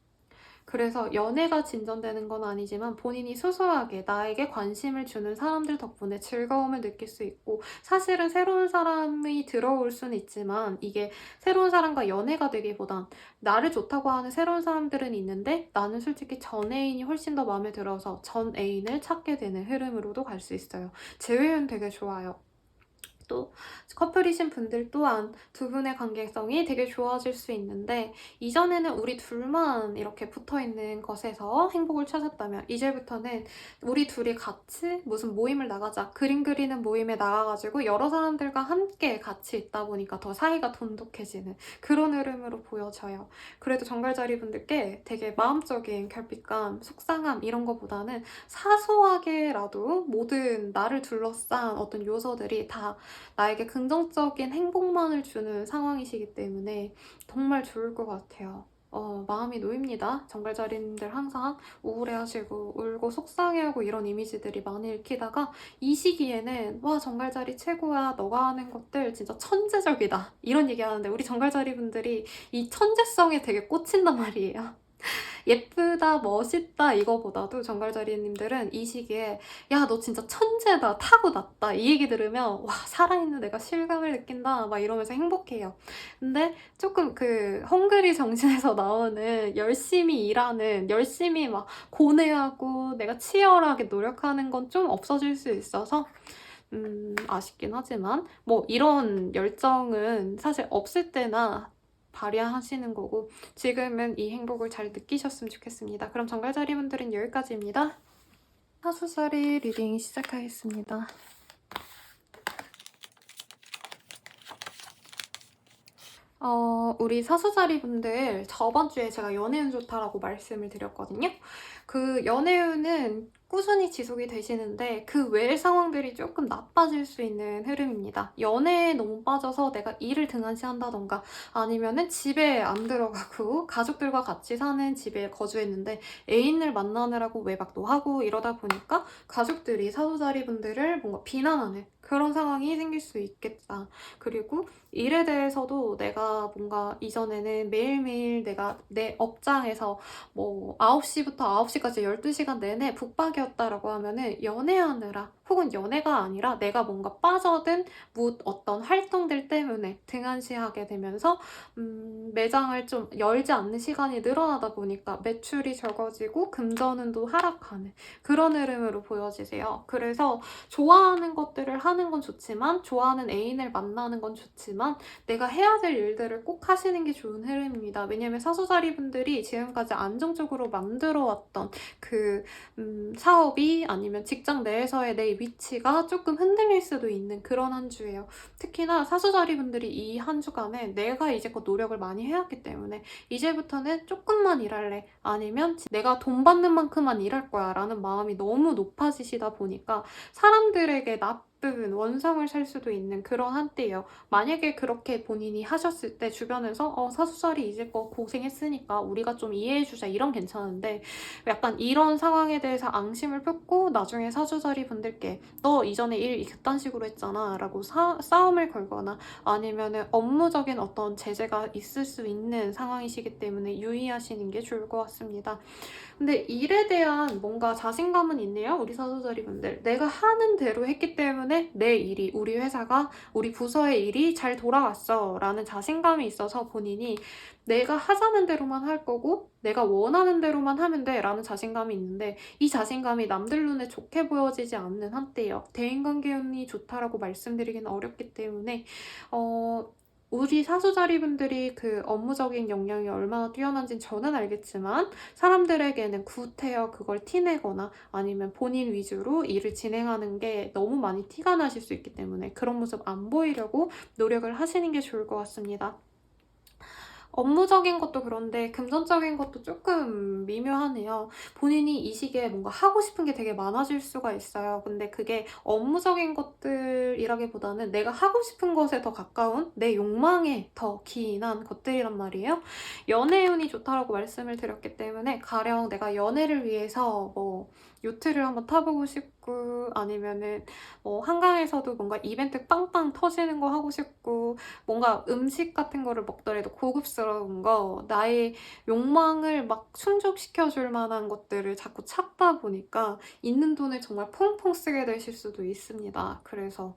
그래서 연애가 진전되는 건 아니지만 본인이 소소하게 나에게 관심을 주는 사람들 덕분에 즐거움을 느낄 수 있고 사실은 새로운 사람이 들어올 수는 있지만 이게 새로운 사람과 연애가 되기보단 나를 좋다고 하는 새로운 사람들은 있는데 나는 솔직히 전 애인이 훨씬 더 마음에 들어서 전 애인을 찾게 되는 흐름으로도 갈 수 있어요. 재회는 되게 좋아요. 또 커플이신 분들 또한 두 분의 관계성이 되게 좋아질 수 있는데, 이전에는 우리 둘만 이렇게 붙어있는 것에서 행복을 찾았다면 이제부터는 우리 둘이 같이 무슨 모임을 나가자, 그림 그리는 모임에 나가가지고 여러 사람들과 함께 같이 있다 보니까 더 사이가 돈독해지는 그런 흐름으로 보여져요. 그래도 정갈자리 분들께 되게 마음적인 결핍감, 속상함 이런 거보다는 사소하게라도 모든 나를 둘러싼 어떤 요소들이 다 나에게 긍정적인 행복만을 주는 상황이시기 때문에 정말 좋을 것 같아요. 마음이 놓입니다. 정갈자리님들 항상 우울해하시고 울고 속상해하고 이런 이미지들이 많이 읽히다가 이 시기에는 와, 정갈자리 최고야, 너가 하는 것들 진짜 천재적이다 이런 얘기하는데, 우리 정갈자리 분들이 이 천재성에 되게 꽂힌단 말이에요. 예쁘다, 멋있다 이거보다도 정갈자리님들은 이 시기에 야, 너 진짜 천재다, 타고났다 이 얘기 들으면 와, 살아있는 내가 실감을 느낀다 막 이러면서 행복해요. 근데 조금 그 헝그리 정신에서 나오는 열심히 일하는, 열심히 막 고뇌하고 내가 치열하게 노력하는 건 좀 없어질 수 있어서 아쉽긴 하지만 뭐 이런 열정은 사실 없을 때나 발휘하시는 거고, 지금은 이 행복을 잘 느끼셨으면 좋겠습니다. 그럼 정갈자리 분들은 여기까지입니다. 사수자리 리딩 시작하겠습니다. 우리 사수자리 분들, 저번 주에 제가 연애운 좋다라고 말씀을 드렸거든요. 그 연애운은 꾸준히 지속이 되시는데 그 외의 상황들이 조금 나빠질 수 있는 흐름입니다. 연애에 너무 빠져서 내가 일을 등한시한다던가, 아니면은 집에 안 들어가고 가족들과 같이 사는 집에 거주했는데 애인을 만나느라고 외박도 하고 이러다 보니까 가족들이 사수자리 분들을 뭔가 비난하는 그런 상황이 생길 수 있겠다. 그리고 일에 대해서도 내가 뭔가 이전에는 매일매일 내가 내 업장에서 뭐 9시부터 9시까지 12시간 내내 북박이었다라고 하면은 연애하느라, 혹은 연애가 아니라 내가 뭔가 빠져든 어떤 활동들 때문에 등한시하게 되면서 매장을 좀 열지 않는 시간이 늘어나다 보니까 매출이 적어지고 금전운도 하락하는 그런 흐름으로 보여지세요. 그래서 좋아하는 것들을 하는 건 좋지만, 좋아하는 애인을 만나는 건 좋지만 내가 해야 될 일들을 꼭 하시는 게 좋은 흐름입니다. 왜냐면 사수자리 분들이 지금까지 안정적으로 만들어왔던 그 사업이, 아니면 직장 내에서의 내 위치가 조금 흔들릴 수도 있는 그런 한 주예요. 특히나 사수자리 분들이 이 한 주간에 내가 이제껏 노력을 많이 해왔기 때문에 이제부터는 조금만 일할래, 아니면 내가 돈 받는 만큼만 일할 거야 라는 마음이 너무 높아지시다 보니까 사람들에게 나쁜 원성을 살 수도 있는 그런 한때예요. 만약에 그렇게 본인이 하셨을 때 주변에서 사수자리 이제껏 고생했으니까 우리가 좀 이해해주자 이런 괜찮은데, 약간 이런 상황에 대해서 앙심을 품고 나중에 사수자리 분들께 너 이전에 일 그딴 식으로 했잖아 라고 싸움을 걸거나, 아니면은 업무적인 어떤 제재가 있을 수 있는 상황이시기 때문에 유의하시는 게 좋을 것 같습니다. 근데 일에 대한 뭔가 자신감은 있네요, 우리 사수자리 분들. 내가 하는 대로 했기 때문에 내 일이, 우리 회사가, 우리 부서의 일이 잘 돌아갔어 라는 자신감이 있어서 본인이 내가 하자는 대로만 할 거고 내가 원하는 대로만 하면 돼 라는 자신감이 있는데, 이 자신감이 남들 눈에 좋게 보여지지 않는 한때예요. 대인관계 운이 좋다라고 말씀드리기는 어렵기 때문에 우리 사수자리 분들이 그 업무적인 역량이 얼마나 뛰어난지는 저는 알겠지만 사람들에게는 굿해요 그걸 티내거나 아니면 본인 위주로 일을 진행하는 게 너무 많이 티가 나실 수 있기 때문에 그런 모습 안 보이려고 노력을 하시는 게 좋을 것 같습니다. 업무적인 것도 그런데 금전적인 것도 조금 미묘하네요. 본인이 이 시기에 뭔가 하고 싶은 게 되게 많아질 수가 있어요. 근데 그게 업무적인 것들이라기보다는 내가 하고 싶은 것에 더 가까운 내 욕망에 더 기인한 것들이란 말이에요. 연애운이 좋다라고 말씀을 드렸기 때문에 가령 내가 연애를 위해서 뭐 요트를 한번 타보고 싶고, 아니면은 뭐 한강에서도 뭔가 이벤트 빵빵 터지는 거 하고 싶고, 뭔가 음식 같은 거를 먹더라도 고급스러운 거, 나의 욕망을 막 충족시켜줄 만한 것들을 자꾸 찾다 보니까 있는 돈을 정말 퐁퐁 쓰게 되실 수도 있습니다. 그래서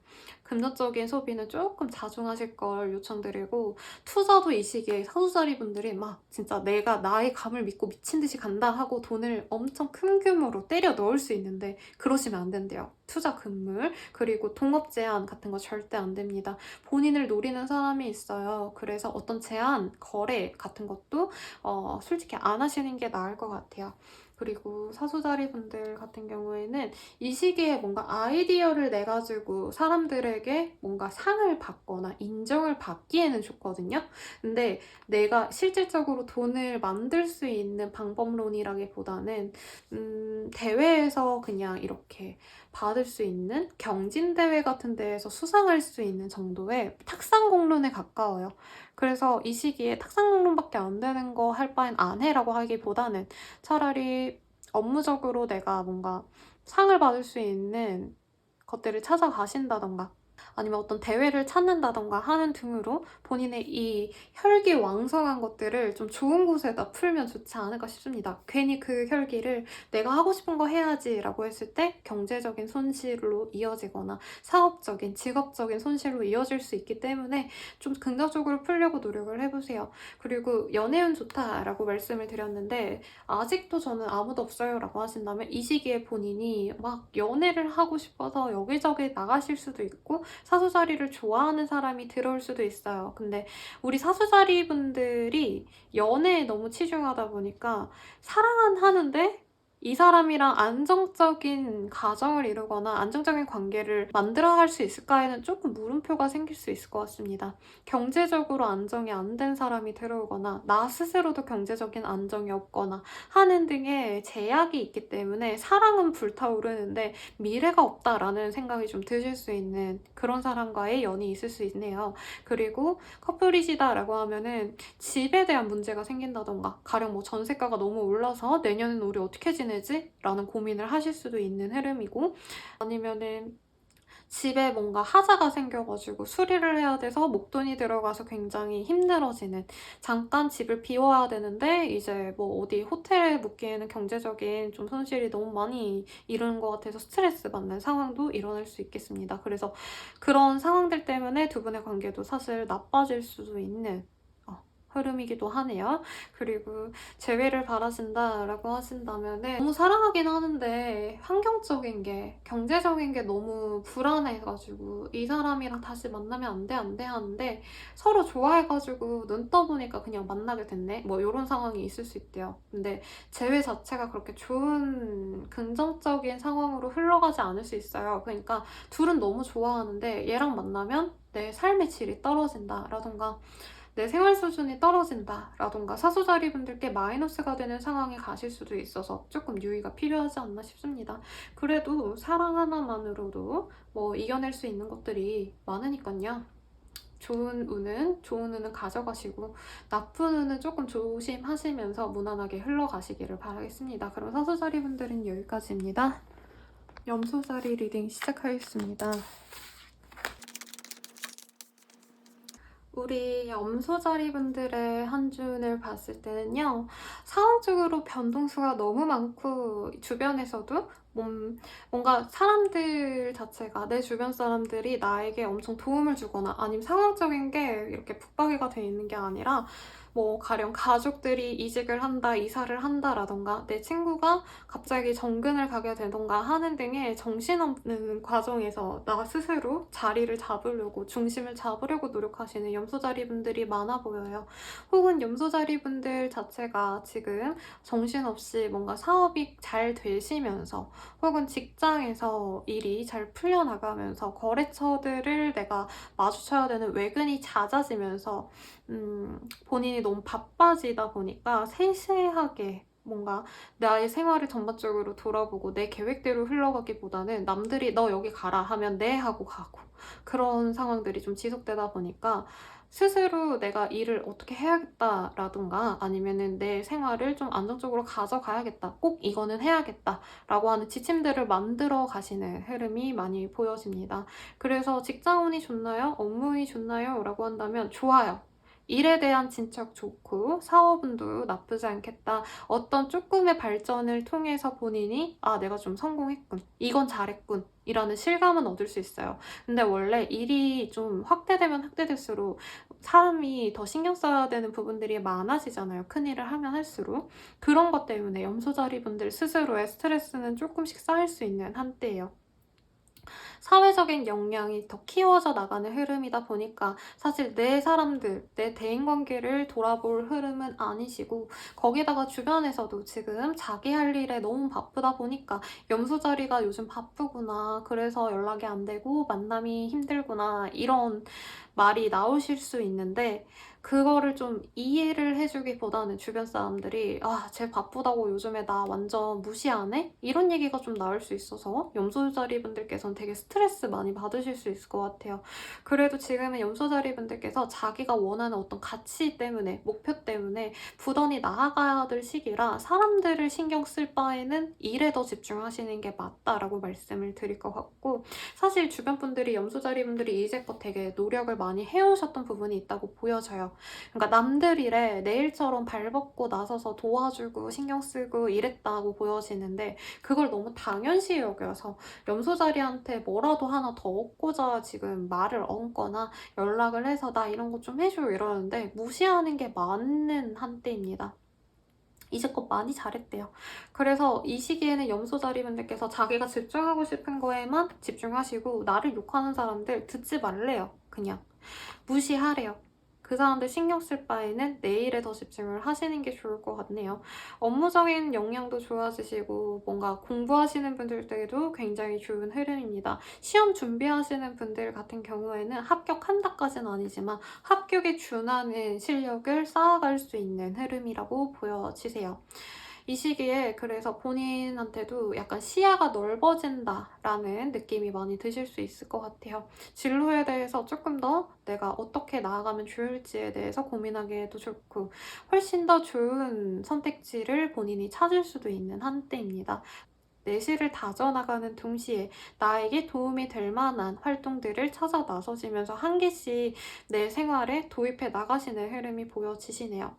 금전적인 소비는 조금 자중하실 걸 요청드리고, 투자도 이 시기에 사수자리 분들이 막 진짜 내가 나의 감을 믿고 미친 듯이 간다 하고 돈을 엄청 큰 규모로 때려 넣을 수 있는데 그러시면 안 된대요. 투자 금물, 그리고 동업 제한 같은 거 절대 안 됩니다. 본인을 노리는 사람이 있어요. 그래서 어떤 제한, 거래 같은 것도 솔직히 안 하시는 게 나을 것 같아요. 그리고 사수자리 분들 같은 경우에는 이 시기에 뭔가 아이디어를 내가지고 사람들에게 뭔가 상을 받거나 인정을 받기에는 좋거든요. 근데 내가 실질적으로 돈을 만들 수 있는 방법론이라기보다는 대회에서 그냥 이렇게 받을 수 있는 경진대회 같은 데에서 수상할 수 있는 정도의 탁상공론에 가까워요. 그래서 이 시기에 탁상공론밖에 안 되는 거 할 바엔 안 해라고 하기보다는 차라리 업무적으로 내가 뭔가 상을 받을 수 있는 것들을 찾아가신다던가 아니면 어떤 대회를 찾는다던가 하는 등으로 본인의 이 혈기왕성한 것들을 좀 좋은 곳에다 풀면 좋지 않을까 싶습니다. 괜히 그 혈기를 내가 하고 싶은 거 해야지 라고 했을 때 경제적인 손실로 이어지거나 사업적인, 직업적인 손실로 이어질 수 있기 때문에 좀 긍정적으로 풀려고 노력을 해보세요. 그리고 연애운 좋다라고 말씀을 드렸는데 아직도 저는 아무도 없어요 라고 하신다면 이 시기에 본인이 막 연애를 하고 싶어서 여기저기 나가실 수도 있고 사수자리를 좋아하는 사람이 들어올 수도 있어요. 근데 우리 사수자리 분들이 연애에 너무 치중하다 보니까 사랑은 하는데 이 사람이랑 안정적인 가정을 이루거나 안정적인 관계를 만들어갈 수 있을까에는 조금 물음표가 생길 수 있을 것 같습니다. 경제적으로 안정이 안 된 사람이 들어오거나 나 스스로도 경제적인 안정이 없거나 하는 등의 제약이 있기 때문에 사랑은 불타오르는데 미래가 없다라는 생각이 좀 드실 수 있는 그런 사람과의 연이 있을 수 있네요. 그리고 커플이시다라고 하면은 집에 대한 문제가 생긴다던가 가령 뭐 전세가가 너무 올라서 내년엔 우리 어떻게 지내지? 라는 고민을 하실 수도 있는 흐름이고 아니면은 집에 뭔가 하자가 생겨가지고 수리를 해야 돼서 목돈이 들어가서 굉장히 힘들어지는 잠깐 집을 비워야 되는데 이제 뭐 어디 호텔에 묵기에는 경제적인 좀 손실이 너무 많이 이르는 것 같아서 스트레스 받는 상황도 일어날 수 있겠습니다. 그래서 그런 상황들 때문에 두 분의 관계도 사실 나빠질 수도 있는 흐름이기도 하네요. 그리고 재회를 바라신다라고 하신다면은 너무 사랑하긴 하는데 환경적인 게 경제적인 게 너무 불안해가지고 이 사람이랑 다시 만나면 안 돼 하는데 서로 좋아해가지고 눈 떠보니까 그냥 만나게 됐네 뭐 이런 상황이 있을 수 있대요. 근데 재회 자체가 그렇게 좋은 긍정적인 상황으로 흘러가지 않을 수 있어요. 그러니까 둘은 너무 좋아하는데 얘랑 만나면 내 삶의 질이 떨어진다라던가 내 생활 수준이 떨어진다라던가 사수자리 분들께 마이너스가 되는 상황에 가실 수도 있어서 조금 유의가 필요하지 않나 싶습니다. 그래도 사랑 하나만으로도 뭐 이겨낼 수 있는 것들이 많으니까요. 좋은 운은 가져가시고 나쁜 운은 조금 조심하시면서 무난하게 흘러가시기를 바라겠습니다. 그럼 사수자리 분들은 여기까지입니다. 염소자리 리딩 시작하겠습니다. 우리 염소자리 분들의 한 주를 봤을 때는요, 상황적으로 변동수가 너무 많고, 주변에서도 뭔가 사람들 자체가, 내 주변 사람들이 나에게 엄청 도움을 주거나, 아니면 상황적인 게 이렇게 붙박이가 돼 있는 게 아니라, 뭐 가령 가족들이 이직을 한다, 이사를 한다라던가 내 친구가 갑자기 정근을 가게 되던가 하는 등의 정신없는 과정에서 나 스스로 자리를 잡으려고 중심을 잡으려고 노력하시는 염소자리 분들이 많아 보여요. 혹은 염소자리 분들 자체가 지금 정신없이 뭔가 사업이 잘 되시면서 혹은 직장에서 일이 잘 풀려나가면서 거래처들을 내가 마주쳐야 되는 외근이 잦아지면서 본인이 너무 바빠지다 보니까 세세하게 뭔가 나의 생활을 전반적으로 돌아보고 내 계획대로 흘러가기보다는 남들이 너 여기 가라 하면 네 하고 가고 그런 상황들이 좀 지속되다 보니까 스스로 내가 일을 어떻게 해야겠다라든가 아니면은 내 생활을 좀 안정적으로 가져가야겠다. 꼭 이거는 해야겠다. 라고 하는 지침들을 만들어 가시는 흐름이 많이 보여집니다. 그래서 직장운이 좋나요? 업무운이 좋나요? 라고 한다면 좋아요. 일에 대한 진척 좋고 사업운도 나쁘지 않겠다. 어떤 조금의 발전을 통해서 본인이 아, 내가 좀 성공했군. 이건 잘했군. 이라는 실감은 얻을 수 있어요. 근데 원래 일이 좀 확대되면 확대될수록 사람이 더 신경 써야 되는 부분들이 많아지잖아요. 큰일을 하면 할수록. 그런 것 때문에 염소자리분들 스스로의 스트레스는 조금씩 쌓일 수 있는 한때예요. 사회적인 역량이 더 키워져 나가는 흐름이다 보니까 사실 내 사람들, 내 대인관계를 돌아볼 흐름은 아니시고 거기다가 주변에서도 지금 자기 할 일에 너무 바쁘다 보니까 염소자리가 요즘 바쁘구나. 그래서 연락이 안 되고 만남이 힘들구나. 이런 말이 나오실 수 있는데 그거를 좀 이해를 해주기보다는 주변 사람들이 아, 쟤 바쁘다고 요즘에 나 완전 무시하네? 이런 얘기가 좀 나올 수 있어서 염소자리 분들께서는 되게 스트레스 많이 받으실 수 있을 것 같아요. 그래도 지금은 염소자리 분들께서 자기가 원하는 어떤 가치 때문에, 목표 때문에 부단히 나아가야 될 시기라 사람들을 신경 쓸 바에는 일에 더 집중하시는 게 맞다라고 말씀을 드릴 것 같고 사실 주변 분들이 염소자리 분들이 이제껏 되게 노력을 많이 해오셨던 부분이 있다고 보여져요. 그러니까 남들 일에 내 일처럼 발벗고 나서서 도와주고 신경 쓰고 이랬다고 보여지는데 그걸 너무 당연시 여겨서 염소자리한테 뭐라도 하나 더 얻고자 지금 말을 얹거나 연락을 해서 나 이런 거 좀 해줘 이러는데 무시하는 게 맞는 한때입니다. 이제껏 많이 잘했대요. 그래서 이 시기에는 염소자리분들께서 자기가 집중하고 싶은 거에만 집중하시고 나를 욕하는 사람들 듣지 말래요. 그냥 무시하래요. 그 사람들 신경 쓸 바에는 내일에 더 집중을 하시는 게 좋을 것 같네요. 업무적인 역량도 좋아지시고 뭔가 공부하시는 분들에게도 굉장히 좋은 흐름입니다. 시험 준비하시는 분들 같은 경우에는 합격한다까지는 아니지만 합격에 준하는 실력을 쌓아갈 수 있는 흐름이라고 보여지세요. 이 시기에 그래서 본인한테도 약간 시야가 넓어진다라는 느낌이 많이 드실 수 있을 것 같아요. 진로에 대해서 조금 더 내가 어떻게 나아가면 좋을지에 대해서 고민하기에도 좋고 훨씬 더 좋은 선택지를 본인이 찾을 수도 있는 한때입니다. 내실을 다져나가는 동시에 나에게 도움이 될 만한 활동들을 찾아 나서시면서 한 개씩 내 생활에 도입해 나가시는 흐름이 보여지시네요.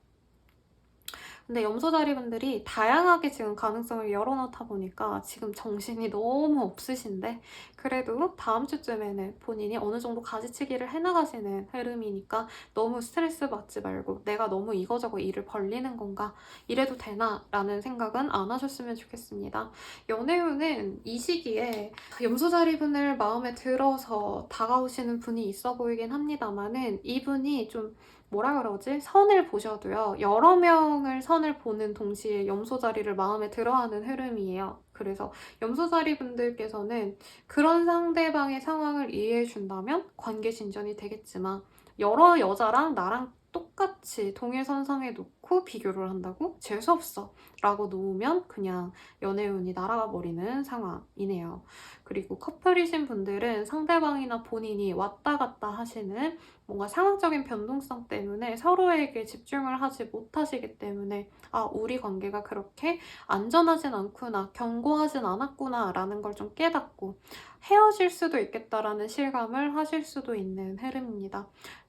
근데 염소자리 분들이 다양하게 지금 가능성을 열어놓다 보니까 지금 정신이 너무 없으신데 그래도 다음 주쯤에는 본인이 어느 정도 가지치기를 해나가시는 흐름이니까 너무 스트레스 받지 말고 내가 너무 이거저거 일을 벌리는 건가? 이래도 되나? 라는 생각은 안 하셨으면 좋겠습니다. 연애운은 이 시기에 염소자리 분을 마음에 들어서 다가오시는 분이 있어 보이긴 합니다만은 이분이 좀 뭐라 그러지? 선을 보셔도요. 여러 명을 선을 보는 동시에 염소자리를 마음에 들어하는 흐름이에요. 그래서 염소자리 분들께서는 그런 상대방의 상황을 이해해 준다면 관계 진전이 되겠지만 여러 여자랑 나랑 똑같이 동일선상에 놓고 비교를 한다고? 재수없어 라고 놓으면 그냥 연애운이 날아가 버리는 상황이네요. 그리고 커플이신 분들은 상대방이나 본인이 왔다 갔다 하시는 뭔가 상황적인 변동성 때문에 서로에게 집중을 하지 못하시기 때문에 아, 우리 관계가 그렇게 안전하진 않구나, 견고하진 않았구나 라는 걸 좀 깨닫고 헤어질 수도 있겠다라는 실감을 하실 수도 있는 흐름입니다.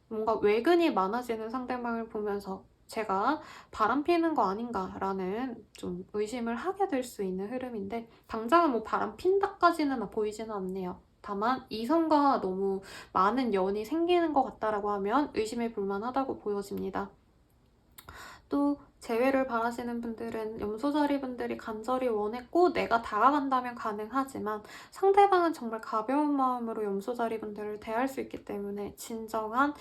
뭔가 외근이 많아지는 상대방을 보면서 제가 바람피는 거 아닌가라는 좀 의심을 하게 될 수 있는 흐름인데 당장은 뭐 바람핀다까지는 보이지는 않네요. 다만 이성과 너무 많은 연이 생기는 것 같다라고 하면 의심해 볼 만하다고 보여집니다. 또 재회를 바라시는 분들은 염소자리 분들이 간절히 원했고 내가 다가간다면 가능하지만 상대방은 정말 가벼운 마음으로 염소자리 분들을 대할 수 있기 때문에 진정한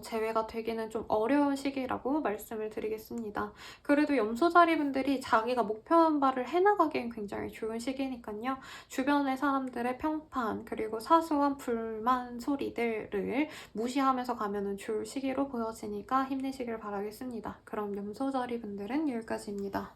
재회가 되기는 좀 어려운 시기라고 말씀을 드리겠습니다. 그래도 염소자리 분들이 자기가 목표한 바를 해나가기엔 굉장히 좋은 시기니까요. 주변의 사람들의 평판 그리고 사소한 불만 소리들을 무시하면서 가면 좋을 시기로 보여지니까 힘내시길 바라겠습니다. 그럼 염소자리 분들은 여기까지입니다.